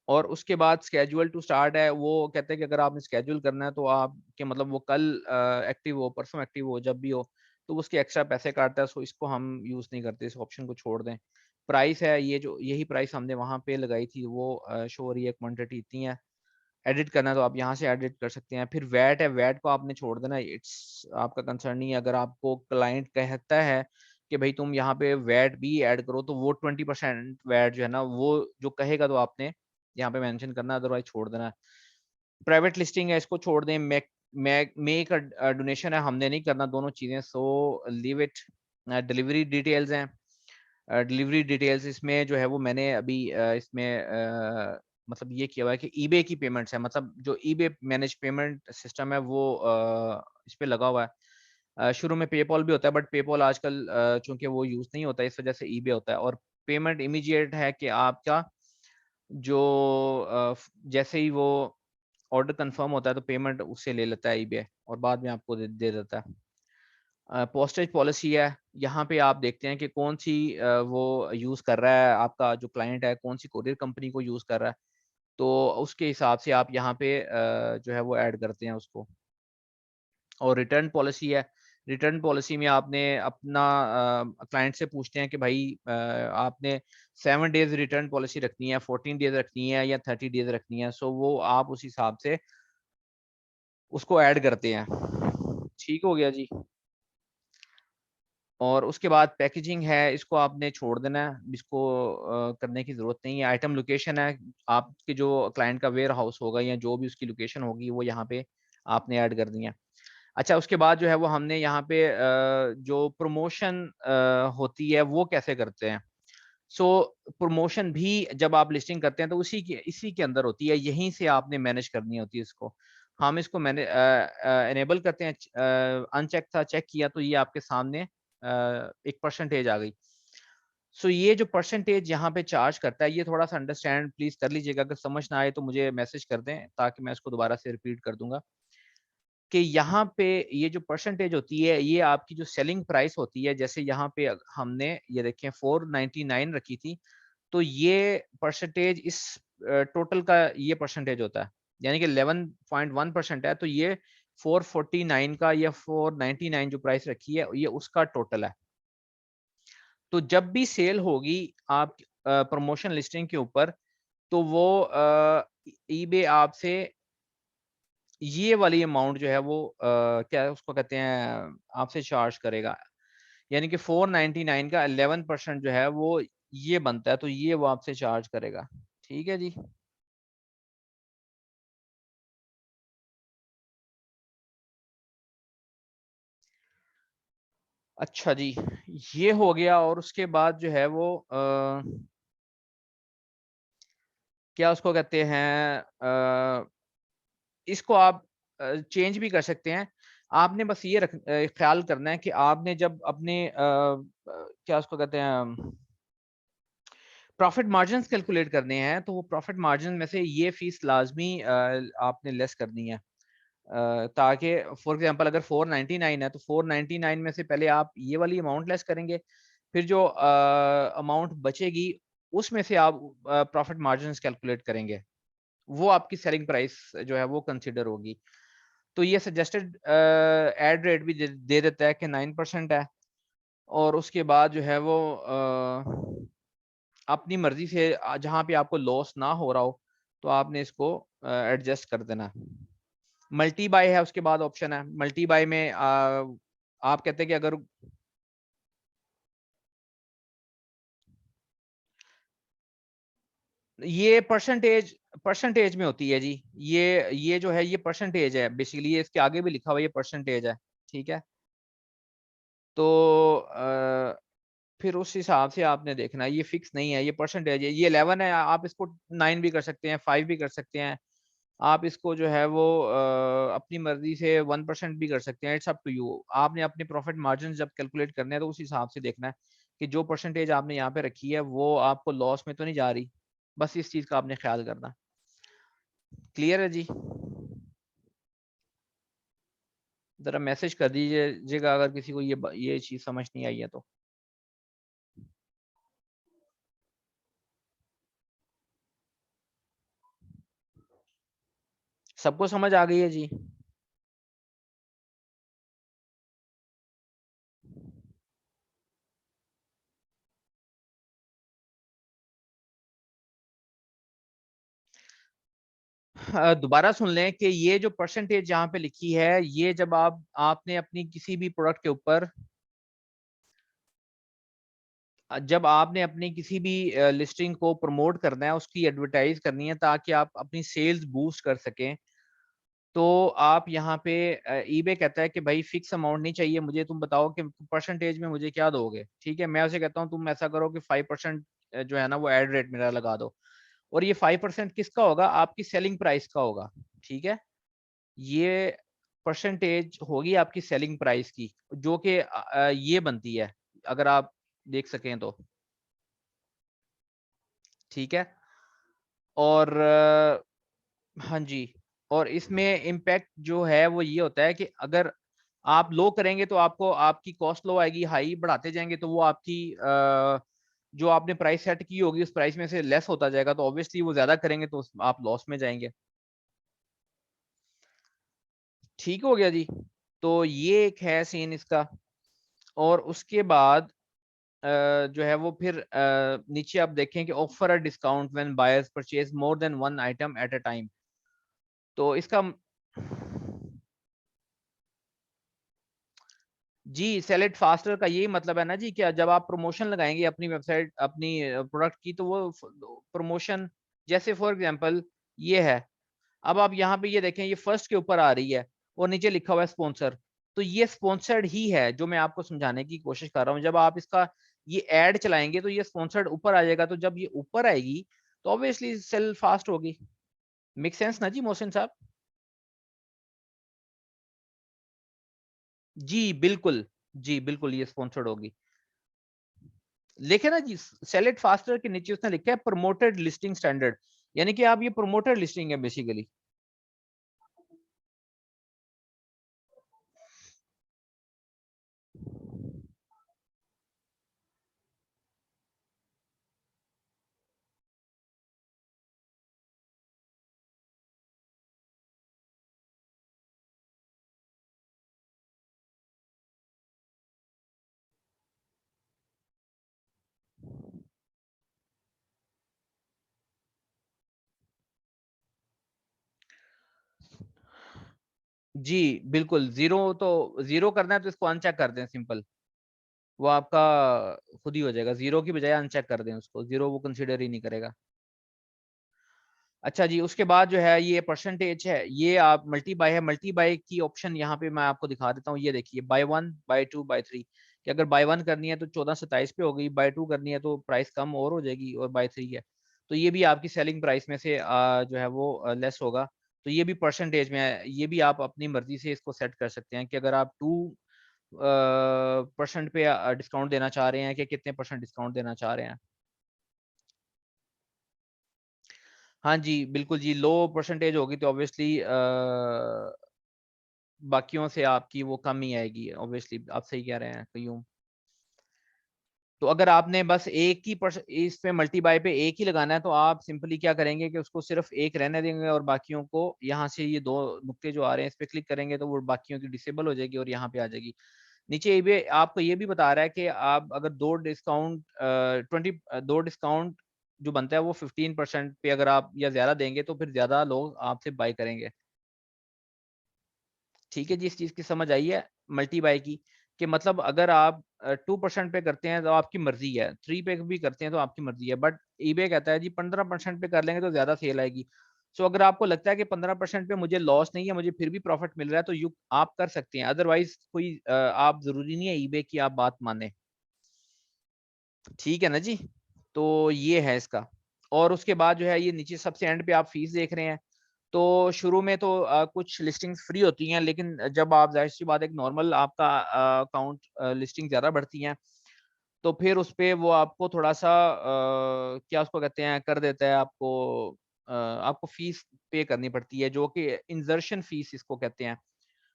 और उसके बाद स्केड्यूल टू स्टार्ट है, वो कहते हैं कि अगर आपने स्केड्यूल करना है तो आप कि मतलब वो कल एक्टिव हो, परसों एक्टिव हो, जब भी हो, तो उसके एक्स्ट्रा पैसे काटता है, सो इसको हम यूज़ नहीं करते, इस ऑप्शन को छोड़ दें। प्राइस है, ये जो यही प्राइस हमने वहाँ पे लगाई थी वो शो हो रही है, क्वांटिटी इतनी है। एडिट करना है तो आप यहाँ से एडिट कर सकते हैं। फिर वैट है, वैट को आपने छोड़ देना है, इट्स आपका कंसर्न नहीं है। अगर आपको क्लाइंट कहता है कि भई तुम यहाँ पे वैट भी ऐड करो, तो वो 20% वैट जो है ना, वो जो कहेगा तो आपने यहाँ पे मेंशन करना है, अदरवाइज़ छोड़ देना है। प्राइवेट लिस्टिंग है, इसको छोड़ दें। मेक डोनेशन है, हमने नहीं करना दोनों चीज़ें, so leave it. Delivery details हैं। डिलीवरी डिटेल्स इसमें जो है वो मैंने अभी इसमें मतलब ये किया हुआ है कि ईबे की पेमेंट्स है, मतलब जो ईबे मैनेज पेमेंट सिस्टम है वो इस पे लगा हुआ है। शुरू में पेपॉल भी होता है, बट पेपॉल आजकल चूँकि वो यूज़ नहीं होता है, इस वजह से ईबे होता है। और पेमेंट इमीडिएट है कि आपका जो जैसे ही वो ऑर्डर कंफर्म होता है तो पेमेंट उससे ले लेता है ईबे और बाद में आपको दे दे देता है। पोस्टेज पॉलिसी है, यहाँ पे आप देखते हैं कि कौन-सी वो यूज़ कर रहा है, आपका जो क्लाइंट है, कौन-सी कोरियर कंपनी को यूज़ कर रहा है, तो उसके हिसाब से आप यहाँ पे जो है वो ऐड करते हैं उसको। और रिटर्न पॉलिसी है, रिटर्न पॉलिसी में आपने अपना क्लाइंट से पूछते हैं कि भाई आपने 7 डेज़ रिटर्न पॉलिसी रखनी है, 14 डेज़ रखनी है या 30 डेज़ रखनी है, सो वो आप उस हिसाब से उसको ऐड करते हैं। ठीक हो गया जी। और उसके बाद पैकेजिंग है, इसको आपने छोड़ देना है, इसको करने की ज़रूरत नहीं है। आइटम लोकेशन है, आपके जो क्लाइंट का वेयर हाउस होगा या जो भी उसकी लोकेशन होगी, वो यहाँ पे आपने ऐड करनी है। अच्छा, उसके बाद जो है वो हमने यहाँ पे जो प्रमोशन होती है, वो कैसे करते हैं? सो प्रमोशन भी जब आप लिस्टिंग करते हैं तो इसी के अंदर होती है, यहीं से आपने मैनेज करनी होती है इसको। हम इसको इनेबल करते हैं, अनचेक था, चेक किया तो ये आपके सामने एक परसेंटेज आ गई। सो ये जो परसेंटेज यहाँ पे चार्ज करता है, ये थोड़ा सा अंडरस्टैंड प्लीज कर लीजिएगा। अगर समझ ना आए तो मुझे मैसेज कर दें, ताकि मैं इसको दोबारा से रिपीट कर दूंगा। कि यहाँ पे ये जो परसेंटेज होती है, ये आपकी जो सेलिंग प्राइस होती है, जैसे यहाँ पे हमने ये देखें 499 रखी थी, तो ये परसेंटेज इस टोटल का ये परसेंटेज होता है, यानी कि 11.1% है, तो ये 449 का या 499 जो प्राइस रखी है, ये उसका टोटल है। तो जब भी सेल होगी आप प्रमोशन लिस्टिंग के ऊपर, तो वो ईबे आपसे ये वाली अमाउंट जो है वो क्या उसको कहते हैं, आपसे चार्ज करेगा। यानी कि 499 का 11% जो है वो ये बनता है, तो ये वो आपसे चार्ज करेगा। ठीक है जी। अच्छा जी, ये हो गया। और उसके बाद जो है वो क्या उसको कहते हैं, इसको आप चेंज भी कर सकते हैं। आपने बस ये ख्याल करना है कि आपने जब अपने क्या उसको कहते हैं, प्रॉफिट मार्जिन्स कैलकुलेट करने हैं, तो वो प्रॉफिट मार्जिन में से ये फीस लाजमी आपने लेस करनी है। ताकि फॉर एग्जांपल अगर 499 है, तो 499 में से पहले आप ये वाली अमाउंट लेस करेंगे, फिर जो अमाउंट बचेगी उसमें से आप प्रॉफिट मार्जिन्स कैलकुलेट करेंगे, वो आपकी सेलिंग प्राइस जो है वो कंसिडर होगी। तो ये सजेस्टेड एड रेट भी दे देता है कि 9% है। और उसके बाद जो है वो अपनी मर्जी से जहाँ पे आपको लॉस ना हो रहा हो, तो आपने इसको एडजस्ट कर देना है। मल्टी बाय है, उसके बाद ऑप्शन है मल्टी बाय में आप कहते हैं कि अगर ये परसेंटेज परसेंटेज में होती है जी। ये जो है ये परसेंटेज है बेसिकली, ये इसके आगे भी लिखा हुआ है, ये परसेंटेज है। ठीक है। तो फिर उस हिसाब से आपने देखना है, ये फिक्स नहीं है, ये परसेंटेज है। ये 11 है, आप इसको 9 भी कर सकते हैं, 5 भी कर सकते हैं। आप इसको जो है वो अपनी मर्जी से 1% भी कर सकते हैं। It's up to you. आपने अपने प्रॉफिट मार्जिन जब कैलकुलेट करने हैं, तो उस हिसाब से देखना है कि जो परसेंटेज आपने यहाँ पे रखी है वो आपको लॉस में तो नहीं जा रही। बस इस चीज का आपने ख्याल करना। क्लियर है जी। जरा मैसेज कर दीजिएगा अगर किसी को ये चीज समझ नहीं आई है तो। सबको समझ आ गई है जी। दोबारा सुन लें कि ये जो परसेंटेज यहाँ पे लिखी है, ये जब आपने अपनी किसी भी प्रोडक्ट के ऊपर जब आपने अपनी किसी भी लिस्टिंग को प्रमोट करना है, उसकी एडवर्टाइज करनी है ताकि आप अपनी सेल्स बूस्ट कर सकें, तो आप यहाँ पे ईबे कहता है कि भाई फिक्स अमाउंट नहीं चाहिए मुझे, तुम बताओ कि परसेंटेज में मुझे क्या दोगे। ठीक है, मैं उसे कहता हूँ तुम ऐसा करो कि 5% जो है ना वो एड रेट मेरा लगा दो। और ये 5% किसका होगा, आपकी सेलिंग प्राइस का होगा। ठीक है। ये परसेंटेज होगी आपकी सेलिंग प्राइस की, जो कि ये बनती है, अगर आप देख सकें तो। ठीक है। और हाँ जी। और इसमें इम्पैक्ट जो है वो ये होता है कि अगर आप लो करेंगे तो आपको आपकी कॉस्ट लो आएगी, हाई बढ़ाते जाएंगे तो वो आपकी जो आपने प्राइस सेट की होगी उस प्राइस में से लेस होता जाएगा, तो ऑब्वियसली वो ज्यादा करेंगे तो आप लॉस में जाएंगे। ठीक हो गया जी। तो ये एक है सीन इसका। और उसके बाद जो है वो फिर नीचे आप देखें कि offer a discount when buyers purchase more than one item at a time. तो इसका जी, सेल इट फास्टर का यही मतलब है ना जी, कि जब आप प्रमोशन लगाएंगे अपनी वेबसाइट अपनी प्रोडक्ट की, तो वो प्रमोशन, जैसे फॉर एग्जांपल ये है। अब आप यहाँ पे ये देखें, ये फर्स्ट के ऊपर आ रही है और नीचे लिखा हुआ है स्पॉन्सर। तो ये स्पॉन्सर्ड ही है, जो मैं आपको समझाने की कोशिश कर रहा हूँ। जब आप इसका ये एड चलाएंगे तो ये स्पॉन्सर्ड ऊपर आ जाएगा, तो जब ये ऊपर आएगी तो ऑब्वियसली सेल फास्ट होगी। मेक सेंस ना जी मोहसिन साहब? जी बिल्कुल। जी बिल्कुल, ये स्पॉन्सर्ड होगी। लिखे ना जी, सेल इट फास्टर के नीचे उसने लिखा है प्रमोटेड लिस्टिंग स्टैंडर्ड, यानी कि आप ये प्रमोटेड लिस्टिंग है बेसिकली। जी, बिल्कुल, ज़ीरो तो ज़ीरो करना है तो इसको अनचेक कर दें सिंपल। वो आपका खुद ही हो जाएगा, ज़ीरो की बजाय अनचेक कर दें उसको, ज़ीरो वो कंसीडर ही नहीं करेगा। अच्छा जी, उसके बाद जो है ये परसेंटेज है, ये आप मल्टी बाय है, मल्टी बाय की ऑप्शन यहाँ पे मैं आपको दिखा देता हूँ, ये देखिए बाय 1, बाय 2, बाय 3 कि अगर बाय 1 करनी है तो 1427 पे हो गई, बाय 2 करनी है तो प्राइस कम और हो जाएगी और बाय 3 है। तो ये भी आपकी सेलिंग प्राइस में से जो है वो लेस होगा। तो ये भी परसेंटेज में है, ये भी आप अपनी मर्ज़ी से इसको सेट कर सकते हैं कि अगर आप 2 परसेंट पे डिस्काउंट देना चाह रहे हैं कि कितने परसेंट डिस्काउंट देना चाह रहे हैं। हाँ जी, बिल्कुल जी, लो परसेंटेज होगी तो ऑब्वियसली बाकियों से आपकी वो कम ही आएगी, ऑब्वियसली आप सही कह रहे हैं कयूम। तो अगर आपने बस एक ही इस पे मल्टी बाय पे एक ही लगाना है तो आप सिंपली क्या करेंगे कि उसको सिर्फ एक रहने देंगे और बाकियों को यहाँ से ये 2 नुक्ते जो आ रहे हैं इस पे क्लिक करेंगे तो वो बाकियों की डिसेबल हो जाएगी और यहाँ पे आ जाएगी। नीचे ये भी आपको ये भी बता रहा है कि आप अगर 2 डिस्काउंट जो बनता है वो 15% पे अगर आप या ज़्यादा देंगे तो फिर ज़्यादा लोग आपसे बाय करेंगे। ठीक है जी, इस चीज़ की समझ आई है मल्टी बाय की, कि मतलब अगर आप 2% पे करते हैं तो आपकी मर्ज़ी है, 3 पे भी करते हैं तो आपकी मर्ज़ी है, बट ईबे कहता है जी 15% पे कर लेंगे तो ज़्यादा सेल आएगी। सो अगर आपको लगता है कि 15% पे मुझे लॉस नहीं है, मुझे फिर भी प्रॉफ़िट मिल रहा है तो यू आप कर सकते हैं, अदरवाइज़ कोई आप ज़रूरी नहीं है ईबे की आप बात मानें। ठीक है ना जी? तो ये है इसका। और उसके बाद जो है ये नीचे सबसे एंड पे आप फ़ीस देख रहे हैं। तो शुरू में तो कुछ लिस्टिंग्स फ्री होती हैं, लेकिन जब आप ज़ाहिर-सी बात है एक नॉर्मल आपका अकाउंट लिस्टिंग ज़्यादा बढ़ती हैं, तो फिर उसपे वो आपको थोड़ा-सा क्या उसको कहते हैं कर देता है आपको फ़ीस पे करनी पड़ती है, जो कि इंसर्शन फ़ीस इसको कहते हैं।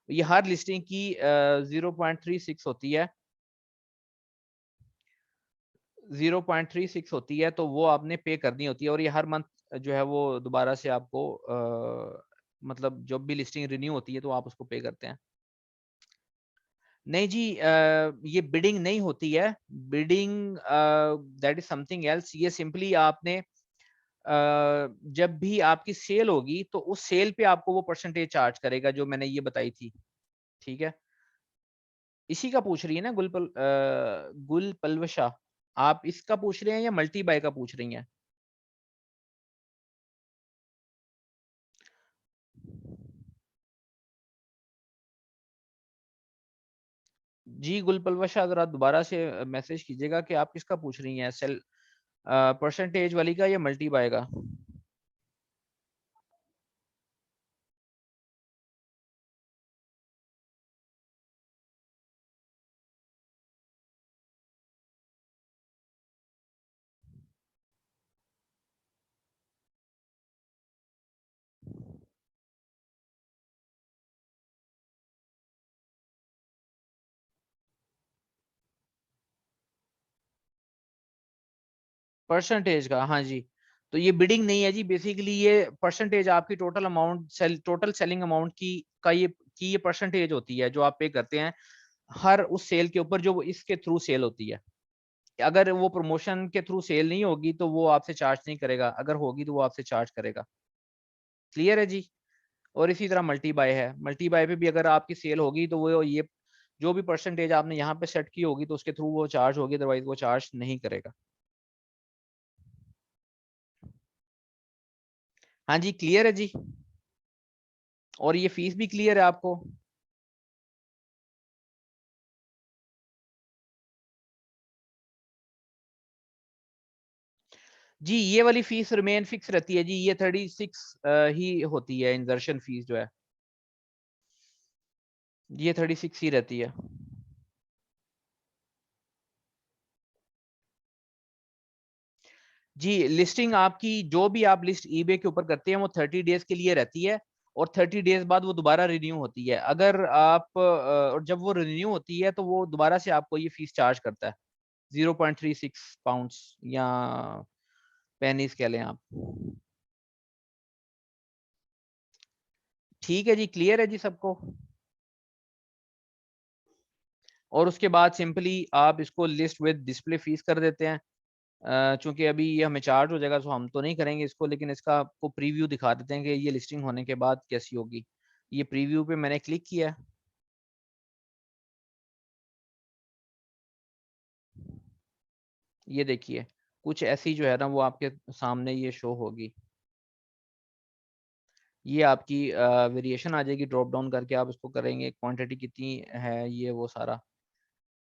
ये हर लिस्टिंग की 0.36 होती है। 0.36 होती है, तो वो आपने पे करनी होती है और ये हर मंथ जो है वो दोबारा से आपको मतलब जब भी लिस्टिंग रिन्यू होती है तो आप उसको पे करते हैं। नहीं जी, ये बिडिंग नहीं होती है। Bidding that is something else. ये सिंपली आपने जब भी आपकी सेल होगी तो उस सेल पे आपको वो परसेंटेज चार्ज करेगा जो मैंने ये बताई थी, ठीक है? इसी का पूछ रही है ना गुल पलवशा? आप इसका पूछ रहे हैं या मल्टी बाय का पूछ रही हैं? जी, गुलपलवशा ज़रा दोबारा से मैसेज कीजिएगा कि आप किसका पूछ रही हैं? परसेंटेज वाली का या मल्टी बाय का? परसेंटेज का, हाँ जी। तो ये बिडिंग नहीं है जी, बेसिकली ये परसेंटेज आपकी टोटल सेलिंग अमाउंट की ये परसेंटेज होती है, जो आप पे करते हैं, हर उस सेल के ऊपर जो इसके थ्रू सेल होती है। अगर वो प्रमोशन के थ्रू सेल नहीं होगी, तो वो आपसे चार्ज नहीं करेगा, अगर होगी तो वो आपसे चार्ज करेगा। क्लियर है जी? और इसी तरह मल्टी बाय है। मल्टी बाय पे भी अगर आपकी सेल होगी तो वो ये जो भी परसेंटेज आपने यहाँ पे सेट की होगी तो उसके थ्रू वो चार्ज होगी, अदरवाइज़ वो चार्ज नहीं करेगा। हाँ जी, क्लियर है जी? और ये फीस भी क्लियर है आपको? जी, ये वाली फीस रिमेन फिक्स रहती है जी, ये 36 ही होती है इंसर्शन फीस जो है। ये 36 ही रहती है। जी, लिस्टिंग आपकी जो भी आप लिस्ट ईबे के ऊपर करते हैं वो 30 डेज के लिए रहती है और 30 डेज बाद वो दोबारा रिन्यू होती है। अगर आप और जब वो रिन्यू होती है तो वो दोबारा से आपको ये फीस चार्ज करता है 0.36 पाउंड्स या पेनीज कह लें आप। ठीक है जी, क्लियर है जी सबको। और उसके बाद सिंपली आप इसको लिस्ट विद डिस्प्ले फीस कर देते हैं। चूंकि अभी ये हमें चार्ज हो जाएगा तो हम तो नहीं करेंगे इसको, लेकिन इसका आपको प्रीव्यू दिखा देते हैं कि ये लिस्टिंग होने के बाद कैसी होगी। ये प्रीव्यू पे मैंने क्लिक किया। ये देखिए कुछ ऐसी जो है ना वो आपके सामने ये शो होगी। ये आपकी वेरिएशन आ जाएगी, ड्रॉप डाउन करके आप इसको करेंगे क्वांटिटी कितनी है ये वो सारा।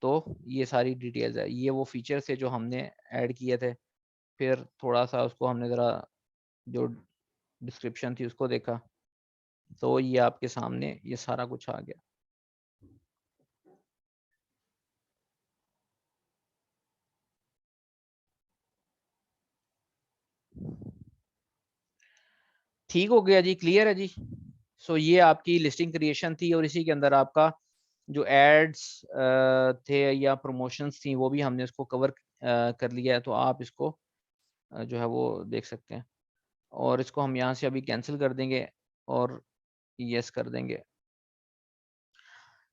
तो ये सारी डिटेल्स है, ये वो फीचर्स है जो हमने ऐड किए थे। फिर थोड़ा सा उसको हमने ज़रा जो डिस्क्रिप्शन थी उसको देखा, तो ये आपके सामने ये सारा कुछ आ गया। ठीक हो गया जी, क्लियर है जी। सो ये आपकी लिस्टिंग क्रिएशन थी और इसी के अंदर आपका जो एड्स थे या प्रमोशंस थी वो भी हमने इसको कवर कर लिया है। तो आप इसको जो है वो देख सकते हैं और इसको हम यहाँ से अभी कैंसिल कर देंगे और यस कर देंगे।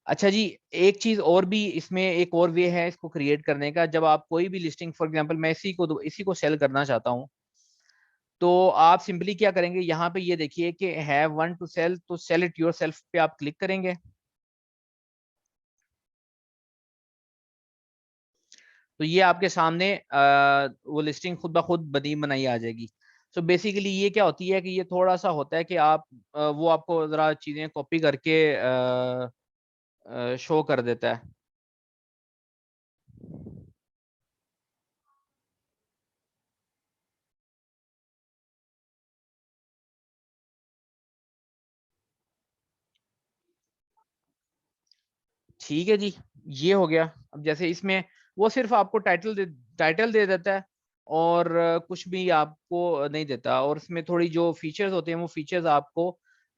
अच्छा जी, एक चीज़ और भी इसमें एक और वे है इसको क्रिएट करने का। जब आप कोई भी लिस्टिंग फॉर एग्जांपल मैं इसी को सेल करना चाहता हूँ, तो आप सिंपली क्या करेंगे, यहाँ पे ये देखिए कि हैव वन टू सेल, तो सेल इट योरसेल्फ पे आप क्लिक करेंगे। तो ये आपके सामने वो लिस्टिंग खुद ब खुद बनी बनाई आ जाएगी। सो बेसिकली ये क्या होती है कि ये थोड़ा सा होता है कि आप वो आपको ज़रा चीज़ें कॉपी करके शो कर देता है। ठीक है जी, ये हो गया। अब जैसे इसमें वो सिर्फ़ आपको टाइटल दे देता है और कुछ भी आपको नहीं देता और इसमें थोड़ी जो फीचर्स होते हैं वो फीचर्स आपको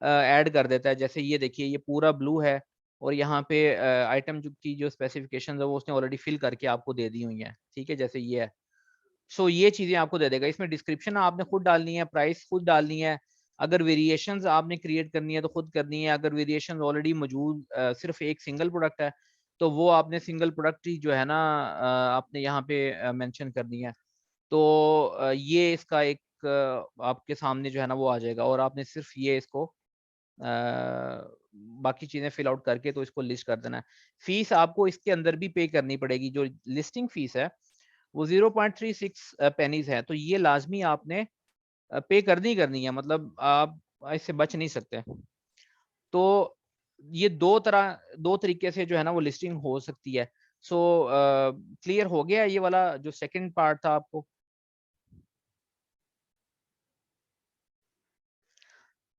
ऐड कर देता है। जैसे ये देखिए ये पूरा ब्लू है और यहाँ पे आइटम की जो स्पेसिफिकेशंस है वो उसने ऑलरेडी फिल करके आपको दे दी हुई हैं। ठीक है, जैसे ये है। सो ये चीज़ें आपको दे देगा। इसमें डिस्क्रिप्शन आपने खुद डालनी है, प्राइस खुद डालनी है। अगर वेरिएशंस आपने क्रिएट करनी है तो खुद करनी है। अगर वेरिएशंस ऑलरेडी मौजूद सिर्फ़ एक सिंगल प्रोडक्ट है, तो वो आपने सिंगल प्रोडक्ट ही जो है ना आपने यहाँ पे मेंशन करनी है। तो ये इसका एक आपके सामने जो है ना वो आ जाएगा और आपने सिर्फ़ ये इसको बाकी चीज़ें फिल आउट करके तो इसको लिस्ट कर देना है। फीस आपको इसके अंदर भी पे करनी पड़ेगी, जो लिस्टिंग फीस है वो 0.36 पेनीज़ है, तो ये लाज़मी आपने पे करनी ही करनी है, मतलब आप इससे बच नहीं सकते। तो ये 2 तरीके से जो है ना वो लिस्टिंग हो सकती है। सो क्लियर हो गया ये वाला जो सेकंड पार्ट था आपको?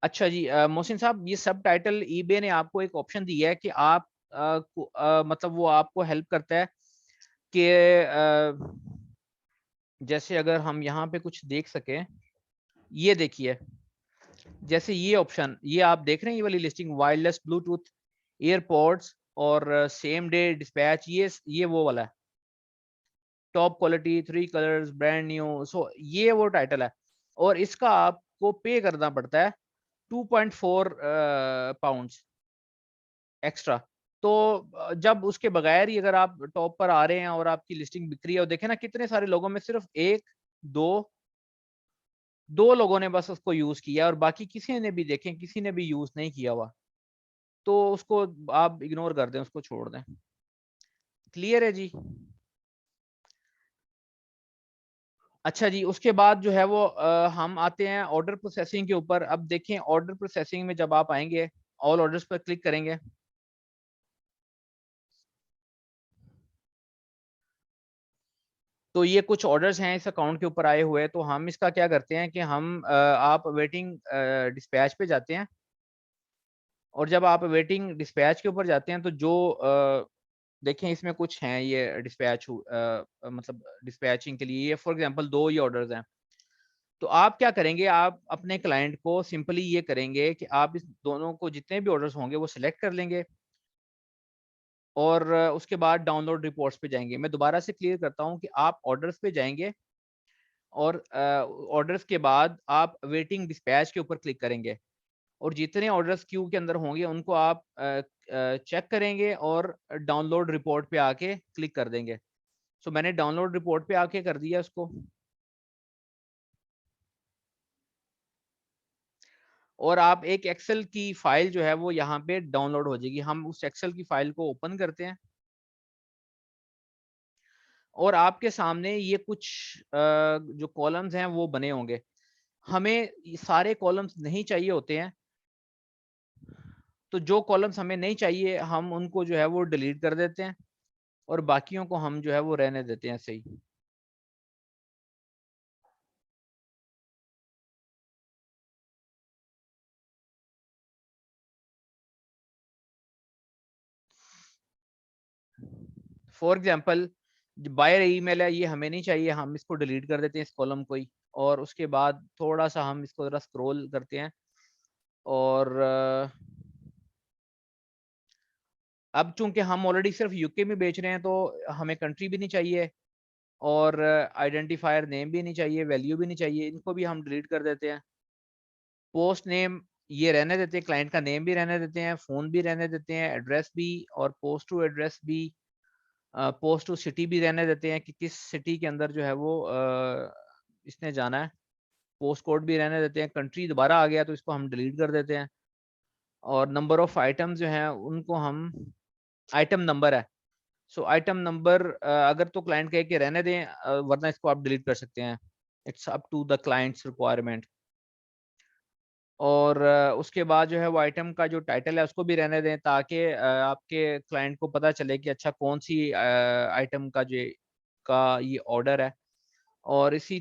अच्छा जी, मोहसिन साहब ये सबटाइटल ईबे ने आपको एक ऑप्शन दिया है कि आप मतलब वो आपको हेल्प करता है कि जैसे अगर हम यहाँ पे कुछ देख सकें, ये देखिए जैसे ये ऑप्शन ये आप देख रहे हैं ये वाली लिस्टिंग वायरलेस ब्लूटूथ एयरपॉड्स और सेम डे डिस्पैच, ये वो वाला है top quality 3 colours brand new. So ये वो टाइटल है और इसका आपको पे करना पड़ता है 2.4 पाउंड्स एक्स्ट्रा। तो जब उसके बगैर ही अगर आप टॉप पर आ रहे हैं और आपकी लिस्टिंग बिक रही है और देखें ना कितने सारे लोगों में सिर्फ 1, 2 2 लोगों ने बस उसको यूज़ किया और बाकी किसी ने भी देखें किसी ने भी यूज़ नहीं किया हुआ। तो उसको आप इग्नोर कर दें, उसको छोड़ दें। क्लियर है जी? अच्छा जी, उसके बाद जो है वो हम आते हैं ऑर्डर प्रोसेसिंग के ऊपर। अब देखें ऑर्डर प्रोसेसिंग में जब आप आएँगे, ऑल ऑर्डर्स पर क्लिक करेंगे। तो ये कुछ ऑर्डर्स हैं इस अकाउंट के ऊपर आए हुए, तो हम इसका क्या करते हैं कि हम आप वेटिंग डिस्पैच पे जाते हैं और जब आप वेटिंग डिस्पैच के ऊपर जाते हैं तो जो देखें इसमें कुछ हैं ये मतलब डिस्पैचिंग के लिए, ये फॉर एग्जांपल 2 ही ऑर्डर्स हैं। तो आप क्या करेंगे, आप अपने क्लाइंट को सिंपली ये करेंगे कि आप इस दोनों को जितने भी ऑर्डर्स होंगे वो सिलेक्ट कर लेंगे और उसके बाद डाउनलोड रिपोर्ट्स पे जाएँगे। मैं दोबारा से क्लियर करता हूँ कि आप ऑर्डर्स पे जाएँगे और ऑर्डर्स के बाद आप वेटिंग डिस्पैच के ऊपर क्लिक करेंगे और जितने ऑर्डर्स क्यू के अंदर होंगे उनको आप चेक करेंगे और डाउनलोड रिपोर्ट पे आके क्लिक कर देंगे। सो मैंने डाउनलोड रिपोर्ट पे आके कर दिया उसको। और आप एक एक्सेल की फाइल जो है वो यहाँ पे डाउनलोड हो जाएगी। हम उस एक्सेल की फाइल को ओपन करते हैं और आपके सामने ये कुछ जो कॉलम्स हैं वो बने होंगे। हमें ये सारे कॉलम्स नहीं चाहिए होते हैं, तो जो कॉलम्स हमें नहीं चाहिए हम उनको जो है वो डिलीट कर देते हैं और बाकियों को हम जो है वो रहने देते हैं ऐसे ही। फॉर एग्जांपल बायर ईमेल है, ये हमें नहीं चाहिए, हम इसको डिलीट कर देते हैं इस कॉलम को ही। और उसके बाद थोड़ा-सा हम इसको ज़रा स्क्रॉल करते हैं और अब चूँकि हम ऑलरेडी सिर्फ यूके में बेच रहे हैं तो हमें कंट्री भी नहीं चाहिए और आइडेंटिफायर नेम भी नहीं चाहिए, वैल्यू भी नहीं चाहिए, इनको भी हम डिलीट कर देते हैं। पोस्ट नेम ये रहने देते हैं, क्लाइंट का नेम भी रहने देते हैं, फ़ोन भी रहने देते हैं, एड्रेस भी और पोस्ट टू एड्रेस भी, पोस्ट टू सिटी भी रहने देते हैं कि किस सिटी के अंदर जो है वो इसने जाना है। पोस्ट कोड भी रहने देते हैं, कंट्री दोबारा आ गया तो इसको हम डिलीट कर देते हैं और नंबर ऑफ आइटम्स जो हैं उनको हम आइटम नंबर है। सो आइटम नंबर अगर तो क्लाइंट कहे कि रहने दें, वरना इसको आप डिलीट कर सकते हैं। It's up to the client's requirement. और उसके बाद जो है वो आइटम का जो टाइटल है उसको भी रहने दें ताकि आपके क्लाइंट को पता चले कि अच्छा कौन-सी आइटम का ये ऑर्डर है। और इसी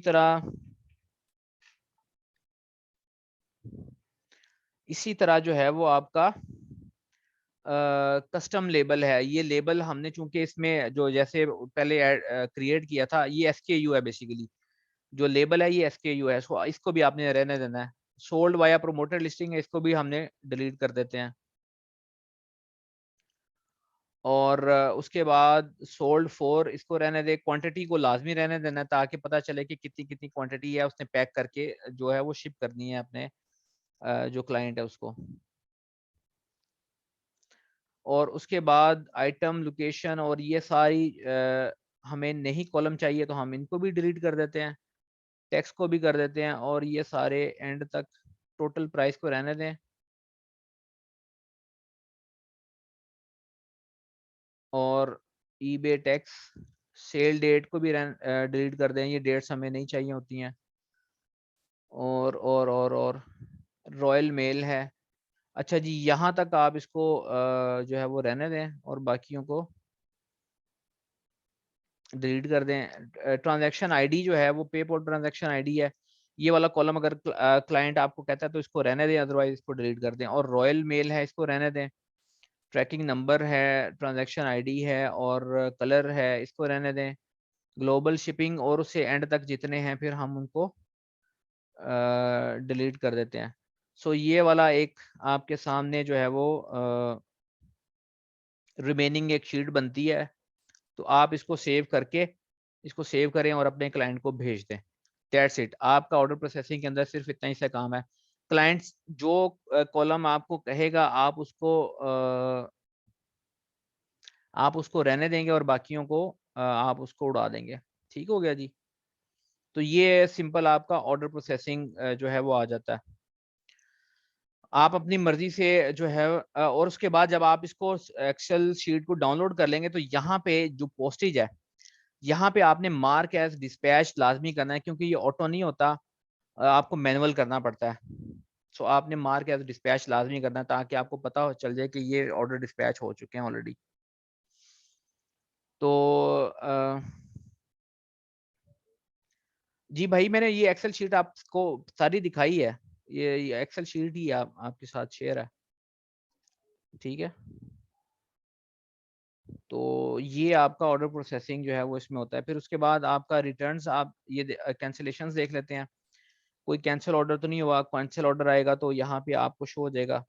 तरह जो है वो आपका कस्टम लेबल है। ये लेबल हमने चूँकि इसमें जो जैसे पहले क्रिएट किया था, ये एसकेयू है बेसिकली। जो लेबल है ये एसकेयू है, सो इसको भी आपने रहने देना है। सोल्ड वाया प्रोमोटेड लिस्टिंग है, इसको भी हमने डिलीट कर देते हैं। और उसके बाद सोल्ड फॉर इसको रहने दें, क्वांटिटी को लाज़मी रहने देना है ताकि पता चले कि कितनी-कितनी क्वांटिटी है उसने पैक करके जो है वो शिप करनी है अपने जो क्लाइंट है उसको। और उसके बाद आइटम, लोकेशन और ये सारी हमें नहीं कॉलम चाहिए तो हम इनको भी डिलीट कर देते हैं। टेक्स्ट को भी कर देते हैं और ये सारे एंड तक टोटल प्राइस को रहने दें और ईबे टैक्स, सेल डेट को भी डिलीट कर दें, ये डेट्स हमें नहीं चाहिए होती हैं। और रॉयल मेल है। अच्छा जी, यहाँ तक आप इसको जो है वो रहने दें और बाकियों को डिलीट कर दें। ट्रांज़ैक्शन आईडी जो है वो पेपॉल ट्रांज़ैक्शन आईडी है। ये वाला कॉलम अगर क्लाइंट आपको कहता है तो इसको रहने दें, अदरवाइज़ इसको डिलीट कर दें। और रॉयल मेल है, इसको रहने दें। ट्रैकिंग नंबर है, ट्रांज़ैक्शन आईडी है और कलर है, इसको रहने दें। ग्लोबल शिपिंग और उससे एंड तक जितने हैं फिर हम उनको डिलीट कर देते हैं। सो ये वाला एक आपके सामने जो है वो रिमेनिंग एक शीट बनती है। तो आप इसको सेव करें और अपने क्लाइंट को भेज दें। That's it. आपका ऑर्डर प्रोसेसिंग के अंदर सिर्फ इतना ही सा काम है। क्लाइंट्स जो कॉलम आपको कहेगा आप उसको रहने देंगे और बाकियों को आप उसको उड़ा देंगे। ठीक हो गया जी? तो ये सिंपल आपका ऑर्डर प्रोसेसिंग जो है वो आ जाता है। आप अपनी मर्ज़ी से जो है और उसके बाद जब आप इसको एक्सेल शीट को डाउनलोड कर लेंगे तो यहाँ पे जो पोस्टेज है, यहाँ पे आपने मार्क एज़ डिस्पैच लाज़मी करना है क्योंकि ये ऑटो नहीं होता, आपको मैनुअल करना पड़ता है। सो आपने मार्क एज़ डिस्पैच लाज़मी करना है ताकि आपको पता हो चल जाए कि ये ऑर्डर डिस्पैच हो चुके हैं ऑलरेडी। तो जी भाई, मैंने ये एक्सेल शीट आपको सारी दिखाई है। ये एक्सेल शीट ही आपके साथ शेयर है। ठीक है? तो ये आपका ऑर्डर प्रोसेसिंग जो है वो इसमें होता है। फिर उसके बाद आपका रिटर्न्स, आप ये कैंसिलेशंस देख लेते हैं, कोई कैंसिल ऑर्डर तो नहीं हुआ। कैंसिल ऑर्डर आएगा तो यहाँ पे आपको शो हो जाएगा।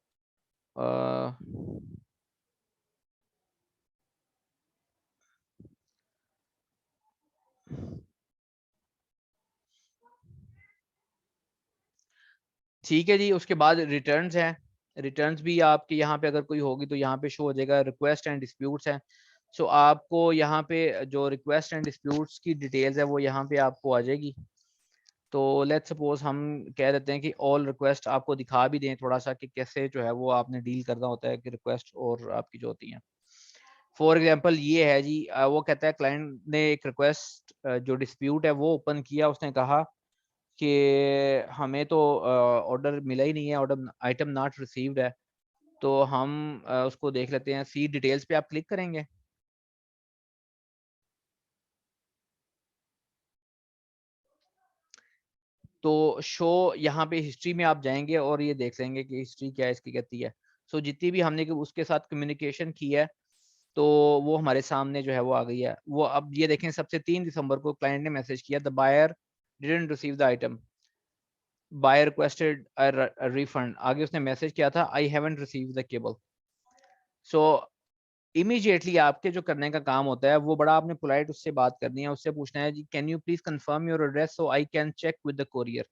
ठीक है जी। उसके बाद रिटर्न्स हैं, रिटर्न्स भी आपके यहाँ पे अगर कोई होगी तो यहाँ पे शो हो जाएगा। रिक्वेस्ट एंड डिस्प्यूट्स हैं, सो आपको यहाँ पे जो रिक्वेस्ट एंड डिस्प्यूट्स की डिटेल्स है वो यहाँ पे आपको आ जाएगी। तो लेट्स सपोज हम कह देते हैं कि ऑल रिक्वेस्ट आपको दिखा भी दें थोड़ा सा कि कैसे जो है वो आपने डील करना होता है कि रिक्वेस्ट और आपकी जो होती हैं। फॉर एग्जांपल ये है जी, वो कहता है क्लाइंट ने एक रिक्वेस्ट जो डिस्प्यूट है वो ओपन किया, उसने कहा कि हमें तो ऑर्डर मिला ही नहीं है, ऑर्डर आइटम नॉट रिसीव्ड है। तो हम उसको देख लेते हैं। सी डिटेल्स पे आप क्लिक करेंगे तो शो यहाँ पे हिस्ट्री में आप जाएंगे और ये देख लेंगे कि हिस्ट्री क्या है इसकी कहती है। सो जितनी भी हमने उसके साथ कम्युनिकेशन की है तो वो हमारे सामने जो है वो आ गई है। वो अब ये देखें, सबसे 3 दिसंबर को क्लाइंट ने मैसेज किया, the buyer didn't receive the item, buyer requested a refund. आगे उसने मैसेज किया था, I haven't receive the cable. So immediately आपके जो करने का काम होता है वो बड़ा आपने पोलाइट उससे बात करनी है, उससे पूछना है जी can you please confirm your address so I can check with the courier.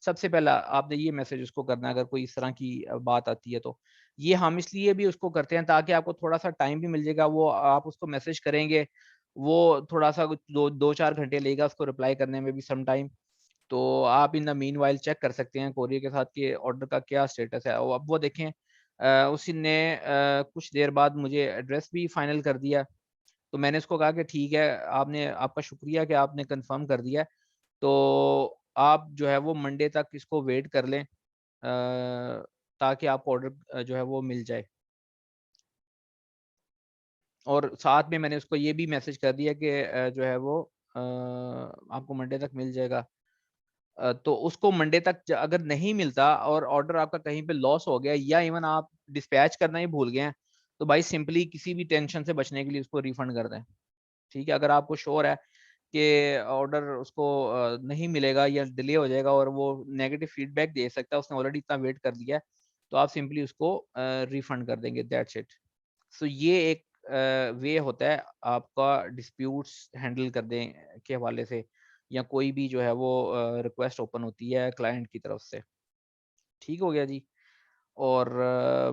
सबसे पहला आपने ये मैसेज उसको करना है अगर कोई इस तरह की बात आती है तो। ये हम इसलिए भी उसको करते हैं ताकि आपको थोड़ा सा टाइम भी मिल जाएगा। वो आप उसको मैसेज करेंगे, वो थोड़ा सा कुछ 2-4 घंटे लेगा उसको रिप्लाई करने में भी सम टाइम। तो आप in the meanwhile check कर सकते हैं कोरियर के साथ कि ऑर्डर का क्या स्टेटस है। अब वो देखें, उसी ने कुछ देर बाद मुझे एड्रेस भी फाइनल कर दिया। तो मैंने उसको कहा कि ठीक है, आपने, आपका शुक्रिया कि आपने कंफर्म कर दिया। तो आप जो है वो मंडे तक इसको वेट कर लें ताकि आपको ऑर्डर जो है वो मिल जाए। और साथ में मैंने उसको ये भी मैसेज कर दिया कि जो है वो आपको मंडे तक मिल जाएगा। तो उसको मंडे तक अगर नहीं मिलता और ऑर्डर आपका कहीं पे लॉस हो गया या इवन आप डिस्पैच करना ही भूल गए हैं, तो भाई सिंपली किसी भी टेंशन से बचने के लिए उसको रिफंड कर दें। ठीक है, अगर आपको श्योर है कि ऑर्डर उसको नहीं मिलेगा या डिले हो जाएगा और वो नेगेटिव फीडबैक दे सकता है, उसने ऑलरेडी इतना वेट कर लिया है, तो आप सिंपली उसको रिफंड कर देंगे, दैट्स इट। सो ये एक वे होता है आपका डिस्प्यूट्स हैंडल करने के हवाले से, या कोई भी जो है वो रिक्वेस्ट ओपन होती है क्लाइंट की तरफ से। ठीक हो गया जी। और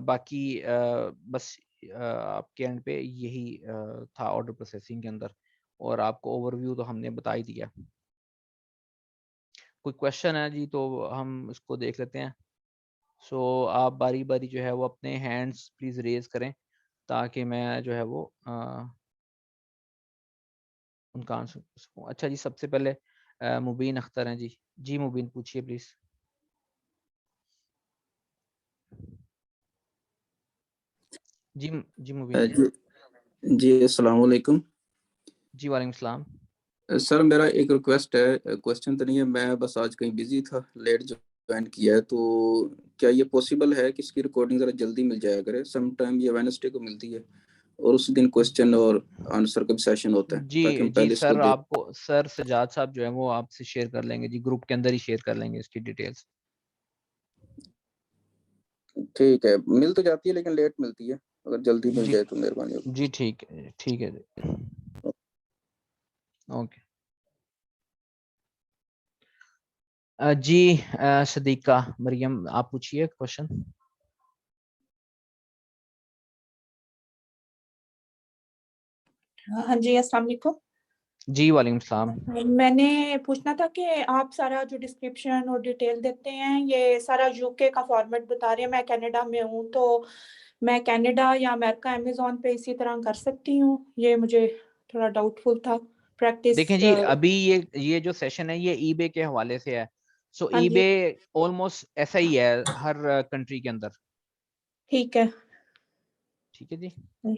बाकी बस आपके एंड पे यही था ऑर्डर प्रोसेसिंग के अंदर, और आपको ओवरव्यू तो हमने बता ही दिया। कोई क्वेश्चन है जी तो हम इसको देख लेते हैं। सो आप बारी बारी जो है वो अपने हैंड्स प्लीज रेज करें ताकि मैं जो है वो उनका आंसर सकूं। अच्छा जी, सबसे पहले मुबीन अख्तर हैं जी। जी मुबीन, पूछिए प्लीज। जी जी मुबीन जी। जी जी, अस्सलाम वालेकुम। जी वालेकुम सलाम। सर मेरा एक रिक्वेस्ट है, क्वेश्चन तो नहीं है, मैं बस आज कहीं बिजी था, लेट ज्वाइन किया है, तो क्या ये पॉसिबल है कि इसकी रिकॉर्डिंग ज़रा जल्दी मिल जाया करे? सम टाइम ये वेडनेसडे को मिलती है और उस दिन क्वेश्चन और आंसर का भी सेशन होता है, ताकि जी हम जी पहले इसको सर, देख। आपको सर सजाद साहब जो है वो आपसे शेयर कर लेंगे जी, ग्रुप के अंदर ही शेयर कर लेंगे इसकी डिटेल्स। ठीक है, मिल तो जाती है लेकिन लेट मिलती है, अगर जल्दी मिल जी जाए तो मेहरबानी होगी। जी ठीक है जी। ओके। जी सदीका मरियम, आप पूछिए क्वेश्चन। हाँ जी, अस्सलाम वालेकुम। जी वालेकुम सलाम। मैंने पूछना था कि आप सारा जो डिस्क्रिप्शन और डिटेल देते हैं ये सारा यूके का फॉर्मेट बता रहे हैं। मैं कनाडा में हूँ, तो मैं कनाडा या अमेरिका अमेज़न पे इसी तरह कर सकती हूँ? ये मुझे थोड़ा डाउटफुल था। प्रैक्टिस देखें जी, अभी ये जो सेशन है ये ईबे के हवाले से है। सो हाँ ईबे जी, ऑलमोस्ट ऐसा ही है हर कंट्री के अंदर। ठीक है। ठीक है जी।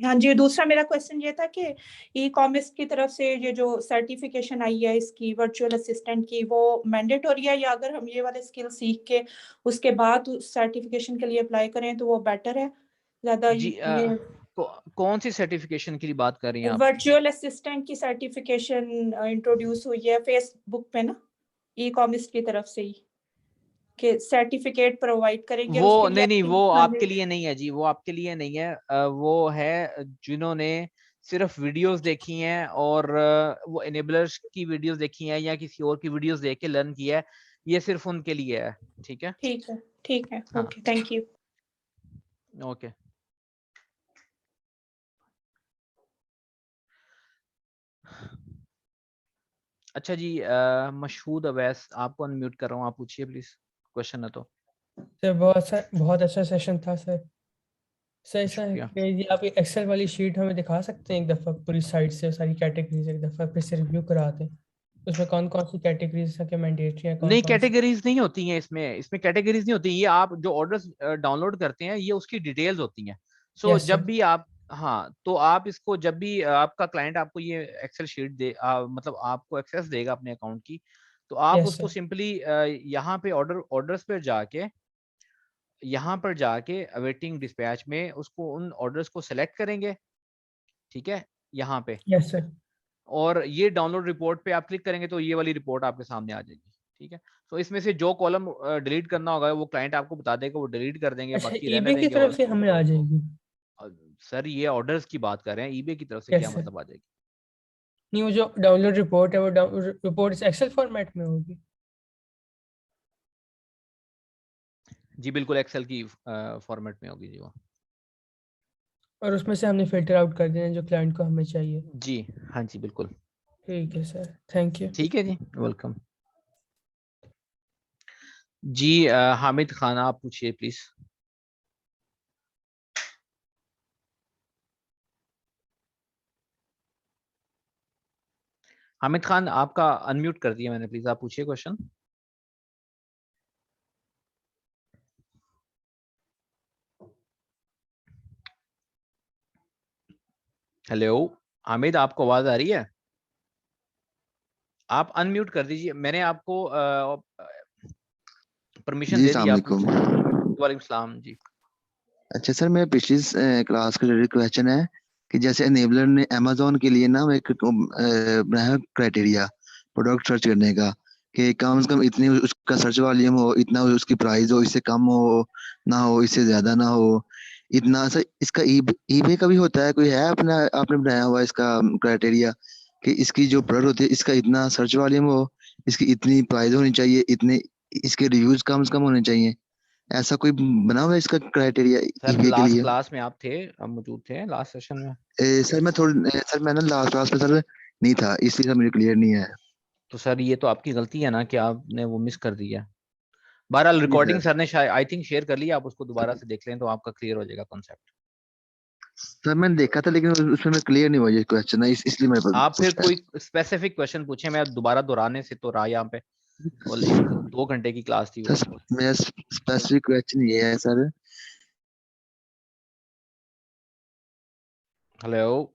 हाँ जी, दूसरा मेरा क्वेश्चन ये था कि ई-कॉमर्स की तरफ से ये जो सर्टिफिकेशन आई है इसकी वर्चुअल असिस्टेंट की, वो मैंडेटरी है या अगर हम ये वाले स्किल सीख के उसके बाद उस सर्टिफिकेशन के लिए अप्लाई करें तो वो बेटर है? ज़्यादा जी ये कौन सी सर्टिफिकेशन की बात कर रही हैं आप? वर्चुअल असिस्टेंट की सर्टिफिकेशन इंट्रोड्यूस हुई है फेसबुक पे ना, ई कॉमर्स की तरफ से ही, कि सर्टिफिकेट प्रोवाइड करेंगे वो उसके लिए नहीं, आपकी वो आपके 100 लिए नहीं है जी, वो आपके लिए नहीं है। वो है जिन्होंने सिर्फ वीडियोस देखी हैं और वो एनेबलर्स की वीडियोस देखी हैं या किसी और की वीडियोस देख के लर्न किया है, ये सिर्फ उनके लिए है। ठीक है, ठीक है, हाँ, ओके, थैंक यू। ओके। अच्छा जी, मशहूद अवैस, आपको अनम्यूट कर रहा हूँ, आप पूछिए प्लीज, क्वेश्चन है तो। सर बहुत अच्छा सेशन था सर। सर शुक्रिया। ये आप एक्सेल वाली शीट हमें दिखा सकते हैं एक दफ़ा पूरी साइट से सारी कैटेगरीज एक दफ़ा फिर से रिव्यू करा दें, उसमें कौन कौन सी कैटेगरीज है, क्या मैंडेटरी है, कौन नहीं, कौन सी? कैटेगरीज नहीं होती हैं इसमें कैटेगरीज नहीं होती। ये आप जो ऑर्डर्स डाउनलोड करते हैं ये उसकी डिटेल्स होती हैं। सो यस जब सर। भी आप, हाँ, तो आप इसको जब भी आपका क्लाइंट आपको ये एक्सेल शीट दे, मतलब आपको एक्सेस देगा अपने अकाउंट की, तो आप यस उसको सर। सिंपली यहाँ पे ऑर्डर्स पर जाके, यहाँ पर जाके अवेटिंग डिस्पैच में उसको उन ऑर्डर्स को सेलेक्ट करेंगे। ठीक है, यहाँ पे, यस सर। और ये डाउनलोड रिपोर्ट पे आप क्लिक करेंगे तो ये वाली रिपोर्ट आपके सामने आ जाएगी। ठीक है, तो इसमें से जो कॉलम डिलीट करना होगा वो क्लाइंट आपको बता देगा, वो डिलीट कर देंगे, अच्छा, बाकी रहने ईबे की देंगे। तरफ और से हमें आ जाएगी? सर ये ऑर्डर्स की बात कर रहे हैं, ईबे की तरफ से यस क्या सर। मतलब आ जाएगी? नहीं, वो जो डाउनलोड रिपोर्ट है वो रिपोर्ट इस एक्सेल फॉर्मेट में होगी? जी बिल्कुल, एक्सेल की फॉर्मेट में होगी जी वो। और उसमें से हमने फिल्टर आउट कर देना जो क्लाइंट को हमें चाहिए? जी हाँ जी बिल्कुल। ठीक है सर, थैंक यू। ठीक है जी, वेलकम जी। हामिद खान, आप पूछिए प्लीज। हामिद खान, आपका अनम्यूट कर दिया मैंने, प्लीज आप पूछिए क्वेश्चन। हेलो हामिद, आपको आवाज आ रही है? आप अनम्यूट कर दीजिए, मैंने आपको परमिशन जी दे दी, आप अस्सलामुअलैकुम। पूछिए। वालेकुम सलाम जी। अच्छा सर, मेरा पिछली क्लास का रिलेटेड क्वेश्चन है कि जैसे एनेबलर ने अमेजोन के लिए ना एक बनाया क्राइटेरिया प्रोडक्ट सर्च करने का कि कम से कम इतनी उसका सर्च वॉल्यूम हो, इतना उसकी प्राइस हो, इससे कम हो ना हो, इससे ज्यादा ना हो, इतना सर। इसका ईबे का भी होता है, कोई है अपना आपने बनाया हुआ इसका क्राइटेरिया कि इसकी जो प्रोडक्ट होती है इसका इतना सर्च वॉल्यूम हो, इसकी इतनी प्राइस होनी चाहिए, इतने इसके रिव्यूज कम से कम होने चाहिए, ऐसा कोई बना हुआ है इसका क्राइटेरिया सर ईबे के लास्ट लिए? क्लास में आप थे, आप मौजूद थे लास्ट सेशन में? सर मैं ना लास्ट क्लास में सर नहीं था, इसलिए सर मुझे क्लियर नहीं है। तो सर ये तो आपकी गलती है ना कि आपने वो मिस कर दिया। बहरहाल जी रिकॉर्डिंग सर। सर ने शायद आई थिंक शेयर कर लिया, आप उसको दोबारा से देख लें तो आपका क्लियर हो जाएगा कॉन्सेप्ट। सर मैंने देखा था लेकिन उसमें मैं क्लियर नहीं हुआ ये क्वेश्चन है, इसलिए मैं आप फिर पूछा है। कोई स्पेसिफिक क्वेश्चन पूछे, मैं दोबारा दोहराने से तो रहा यहाँ पे, और 2 घंटे की क्लास थी वो। सर मेरा स्पेसिफिक क्वेश्चन ये है सर। हेलो,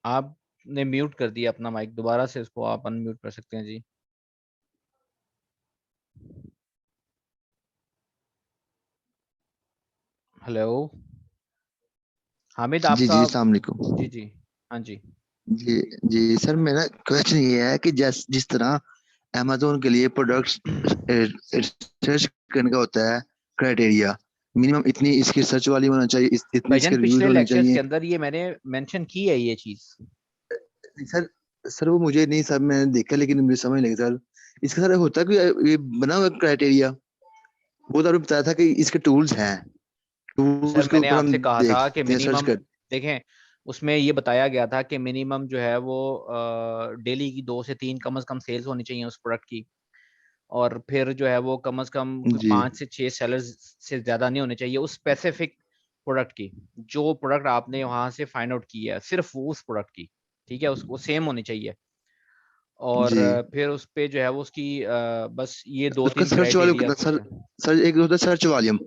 आपने म्यूट कर दिया अपना माइक, दोबारा से इसको आप अनम्यूट कर सकते हैं जी। हेलो हामिद, जी आपका, जी अस्सलाम वालेकुम। जी जी, हाँ जी। जी जी सर, मेरा क्वेश्चन ये है कि जिस तरह अमेजोन के लिए प्रोडक्ट्स सर्च करने का होता है क्राइटेरिया, मिनिमम इतनी इसकी सर्च वाली होना चाहिए, इतनी इसके भाईजान रिव्यूज पिछले होने लेक्चर्स के चाहिए। अंदर ये मैंने मेंशन की है ये चीज। नहीं सर, सर वो मुझे नहीं सर, मैंने देखा लेकिन मुझे समझ नहीं लगी सर। इसका सर होता है कि ये बना हुआ क्राइटेरिया, वो तो आपने बताया था कि इसके टूल्स हैं, सर टूल्स के मैंने ऊपर हम आपसे कहा था कि देखते हैं, सर्च मिनिमम, कर। देखें, उसमें ये बताया गया था कि मिनिमम जो है वो डेली की 2 से 3 कम से कम सेल्स होनी चाहिए उस प्रोडक्ट की, और फिर जो है वो कम से कम कोई जी 5 से 6 सेलर्स से ज्यादा नहीं होने चाहिए उस स्पेसिफिक प्रोडक्ट की, जो प्रोडक्ट आपने वहां से फाइंड आउट की है, सिर्फ वो उस प्रोडक्ट की। ठीक है, उसको सेम होनी चाहिए। और जी। फिर उस पे जो है वो उसकी बस ये दो उसका तीन सर्च वॉल्यूम क्राइटेरिया कितना कुछ सर? है। सर एक होता है सर्च वॉल्यूम।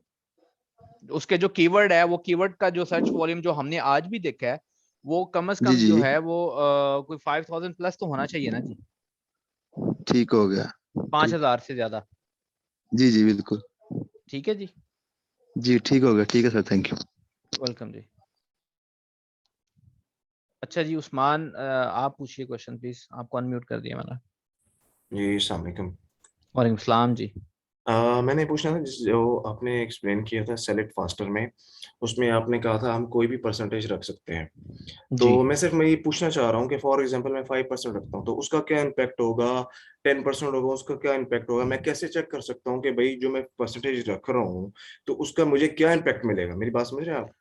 उसके जो कीवर्ड है, वो कीवर्ड का जो सर्च वॉल्यूम जो हमने आज भी देखा है, वो कम से जी कम जी जो है वो कोई 5000 प्लस तो होना चाहिए ना जी, ठीक हो गया। ठीक। 5000 से ज्यादा। जी जी बिल्कुल। ठीक है जी, जी ठीक हो गया, ठीक है सर, थैंक यू। वेलकम जी। अच्छा जी उस्मान, आप पूछिए क्वेश्चन प्लीज, आपको अनम्यूट कर दिया मैंने। जी अस्सलाम वालेकुम। वालेकुम सलाम जी। मैंने पूछना था जो आपने एक्सप्लेन किया था सेलेक्ट फास्टर में, उसमें आपने कहा था हम कोई भी परसेंटेज रख सकते हैं। तो जी मैं सिर्फ ये पूछना चाह रहा हूँ कि फॉर एग्जांपल मैं 5% रखता हूँ तो उसका क्या इम्पैक्ट होगा, 10% होगा उसका क्या इम्पैक्ट होगा, मैं कैसे चेक कर सकता हूँ कि भाई जो मैं परसेंटेज रख रहा हूँ तो उसका मुझे क्या इम्पैक्ट मिलेगा? मेरी बात समझ रहे हैं आप?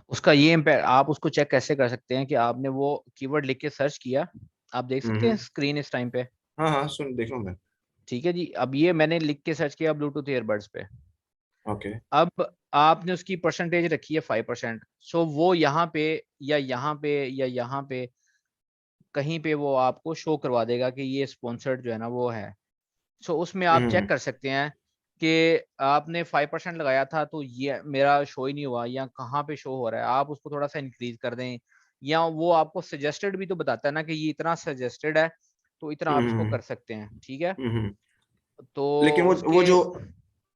उसका ये इम्पैक्ट आप उसको चेक कैसे कर सकते हैं कि आपने वो कीवर्ड लिख के सर्च किया, आप देख सकते हैं स्क्रीन इस टाइम पे। हाँ हाँ सुन देख रहा हूँ मैं। ठीक है जी, अब ये मैंने लिख के सर्च किया ब्लूटूथ ईयरबड्स पे। ओके। अब आपने उसकी परसेंटेज रखी है 5%, सो वो यहाँ पे या यहाँ पे या यहाँ पे कहीं पे वो आपको शो करवा देगा कि ये स्पॉन्सर्ड जो है ना वो है। सो उसमें आप चेक कर सकते हैं कि आपने 5% लगाया था तो ये मेरा शो ही नहीं हुआ, या कहाँ पे शो हो रहा है, आप उसको थोड़ा सा इंक्रीज कर दें, या वो आपको सजेस्टेड भी तो बताता है ना कि ये इतना सजेस्टेड है तो इतना आप इसको कर सकते हैं। ठीक है, तो लेकिन उसके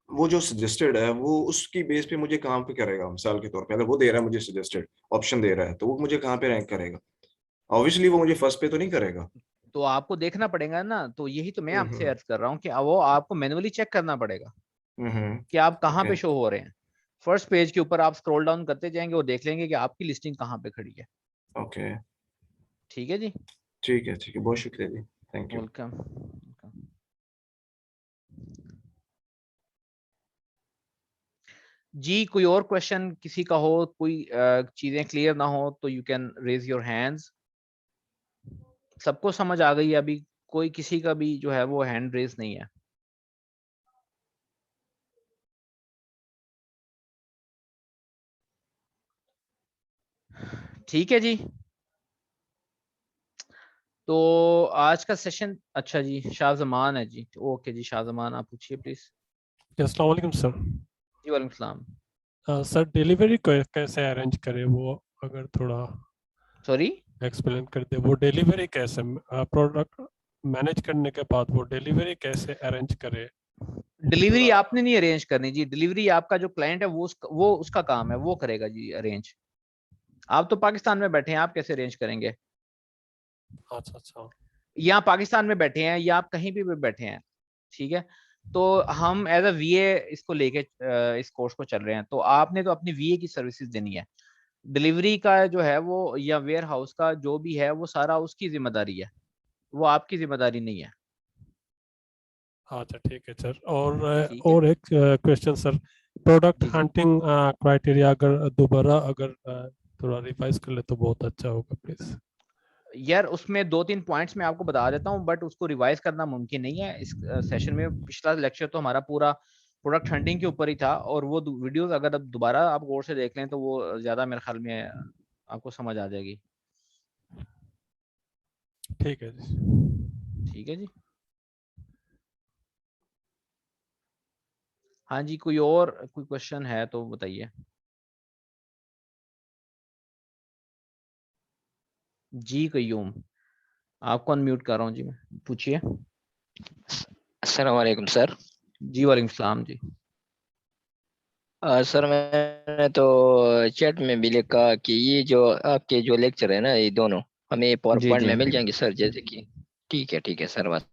वो जो सजेस्टेड है वो उसकी बेस पे मुझे कहाँ पे करेगा? मिसाल के तौर पे अगर वो दे रहा है मुझे सजेस्टेड ऑप्शन दे रहा है तो वो मुझे कहाँ पे रैंक करेगा? ऑब्वियसली वो मुझे फर्स्ट पे तो नहीं करेगा। तो आपको देखना पड़ेगा ना, तो यही तो मैं आपसे हम्म अर्ज कर रहा हूँ कि वो आपको मैनुअली चेक करना पड़ेगा कि आप कहाँ ओके पे शो हो रहे हैं। फर्स्ट पेज के ऊपर आप स्क्रॉल डाउन करते जाएंगे और देख लेंगे कि आपकी लिस्टिंग कहाँ पे खड़ी है। ओके ठीक है जी, ठीक है बहुत शुक्रिया जी, थैंक यू। वेलकम। जी कोई और क्वेश्चन किसी का हो, कोई चीजें क्लियर ना हो तो you can raise your hands. सबको समझ आ गई है अभी? कोई किसी का भी जो है वो हैंड रेज नहीं है? ठीक है जी, तो आज का सेशन, अच्छा जी शाहजमान है जी, ओके जी शाहजमान आप पूछिए प्लीज। अस्सलाम वालेकुम सर। जी वालेकुम सलाम। सर डिलीवरी कैसे अरेंज करें, वो अगर थोड़ा सॉरी, एक्सप्लेन कर दे। वो डिलीवरी कैसे प्रोडक्ट मैनेज करने के बाद वो डिलीवरी कैसे अरेंज करे? डिलीवरी थोड़ा आपने नहीं अरेंज करनी जी, डिलीवरी आपका जो क्लाइंट है वो उसका काम है, वो करेगा जी अरेंज। आप तो पाकिस्तान में बैठे हैं, आप कैसे अरेंज करेंगे? अच्छा या पाकिस्तान में बैठे हैं या आप कहीं भी बैठे हैं, ठीक है, तो हम एज अ वीए इसको लेके इस कोर्स को चल रहे हैं, तो आपने तो अपनी वीए की सर्विसेज देनी है। डिलीवरी का जो है वो या वेयर हाउस का जो भी है वो सारा उसकी जिम्मेदारी है, वो आपकी जिम्मेदारी नहीं है। अच्छा ठीक है सर। और ठीक है एक क्वेश्चन सर, प्रोडक्ट जी। हंटिंग क्राइटेरिया अगर दोबारा अगर थोड़ा रिवाइज कर ले तो बहुत अच्छा होगा प्लीज। यार उसमें 2-3 पॉइंट्स मैं आपको बता देता हूँ, बट उसको रिवाइज करना मुमकिन नहीं है इस सेशन में। पिछला लेक्चर तो हमारा पूरा प्रोडक्ट हंटिंग के ऊपर ही था, और वो वीडियोस अगर अब दोबारा आप गौर से देख लें तो वो ज्यादा मेरे ख्याल में आपको समझ आ जाएगी। ठीक है जी। ठीक है जी, हाँ जी कोई और कोई क्वेश्चन है तो बताइए। जी कयूम, आपको अनम्यूट कर रहा हूँ जी मैं, पूछिए। अस्सलाम वालेकुम सर। जी वालेकुम सलाम जी। सर मैंने तो चैट में भी लिखा कि ये जो आपके जो लेक्चर है ना ये दोनों हमें पावर जी पॉइंट जी में मिल जाएंगे सर, जैसे कि ठीक है सर बस।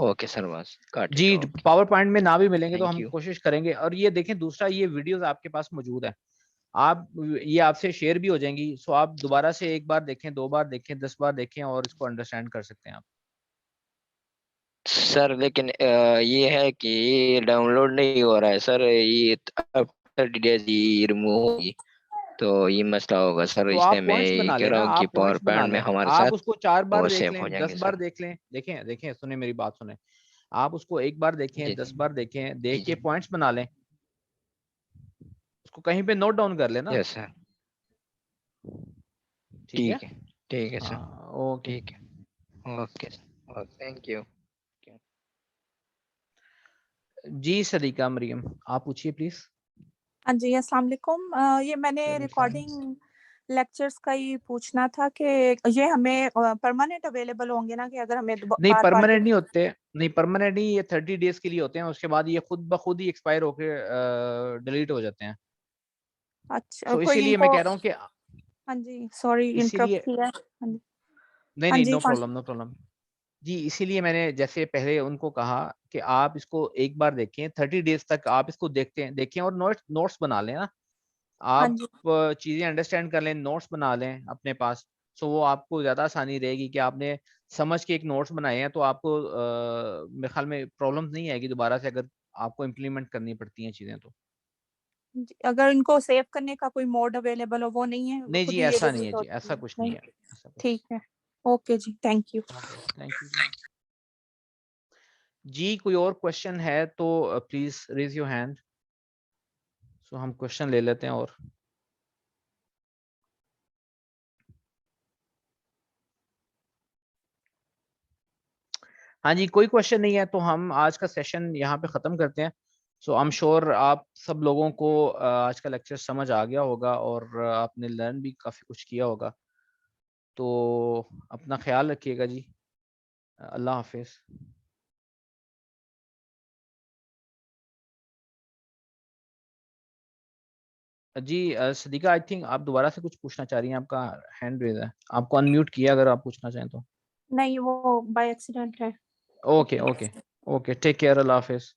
ओके सर बस काट जी इट। ओके पावर पॉइंट में ना भी मिलेंगे तो थैंक हम यू। कोशिश करेंगे। और ये देखें दूसरा, ये वीडियोस आपके पास मौजूद है, आप ये आपसे शेयर भी हो जाएंगी, सो आप दोबारा से एक बार देखें, 2 बार देखें, 10 बार देखें और इसको अंडरस्टैंड कर सकते हैं आप। सर लेकिन ये है कि ये डाउनलोड नहीं हो रहा है सर, ये 30 डेज ये रिमूव होगी तो ये मसला होगा सर, तो इसलिए आप मैं पॉइंट्स ये बना कह रहा लेना, हूँ कि आप पावर पॉइंट्स बना पॉइंट में लें, हमारे आप साथ उसको 4 बार वो देख सेव हो लें, 10 जाएंगे बार सर। देख लें, देखें देखें सुने मेरी बात सुने, आप उसको एक बार देखें, जी 10 बार देखें, जी देख के जी पॉइंट्स बना लें, उसको कहीं पे नोट डाउन कर लेना। Yes sir. ठीक है, ठीक है सर। हाँ ओके। ठीक है ओके थैंक यू। जी सदीका मरियम आप पूछिए प्लीज। हाँ जी, अस्सलाम वालेकुम। ये मैंने रिकॉर्डिंग लेक्चर्स का ही पूछना था कि ये हमें परमानेंट अवेलेबल होंगे ना, कि अगर हमें नहीं बार बार परमानेंट नहीं होते, नहीं परमानेंट ही ये 30 डेज के लिए होते हैं, उसके बाद ये खुद ब खुद ही एक्सपायर होके डिलीट हो जाते हैं। अच्छा तो कोई इसीलिए मैं इनको, कह रहा हूँ कि हाँ जी सॉरी इसीलिए इंटरप्ट किया। हाँ जी नहीं हाँ नहीं जी नो प्रॉब्लम नो प्रॉब्लम जी, इसीलिए मैंने जैसे पहले उनको कहा कि आप इसको एक बार देखें, 30 डेज तक आप इसको देखें और नोट्स बना लें ना, हाँ आप जी चीजें अंडरस्टैंड कर लें, नोट्स बना लें अपने पास, सो वो आपको ज्यादा आसानी रहेगी कि आपने समझ के एक नोट्स बनाए हैं, तो आपको मेरे ख्याल में प्रॉब्लम नहीं आएगी दोबारा से अगर आपको इम्प्लीमेंट करनी पड़ती हैं चीजें तो। जी, अगर इनको सेव करने का कोई मोड अवेलेबल हो वो नहीं है, वो नहीं खुद जी ही ये ऐसा नहीं है डिलीट जी, होती ऐसा है? कुछ नहीं नहीं है, ऐसा कुछ। ठीक है ओके जी थैंक यू। थैंक यू जी। कोई और क्वेश्चन है तो please raise your hand, so हम क्वेश्चन ले लेते हैं। और हाँ जी कोई क्वेश्चन नहीं है तो हम आज का सेशन यहाँ पे ख़त्म करते हैं। सो आई एम श्योर आप सब लोगों को आज का लेक्चर समझ आ गया होगा और आपने लर्न भी काफ़ी कुछ किया होगा। तो अपना ख्याल रखिएगा जी, अल्लाह हाफिज़। जी सदीका आई थिंक आप दोबारा से कुछ पूछना चाह रही हैं, आपका हैंड रेज है, आपको अनम्यूट किया अगर आप पूछना चाहें तो। नहीं वो बाय एक्सीडेंट है। Okay okay okay take care, अल्लाह हाफिज़।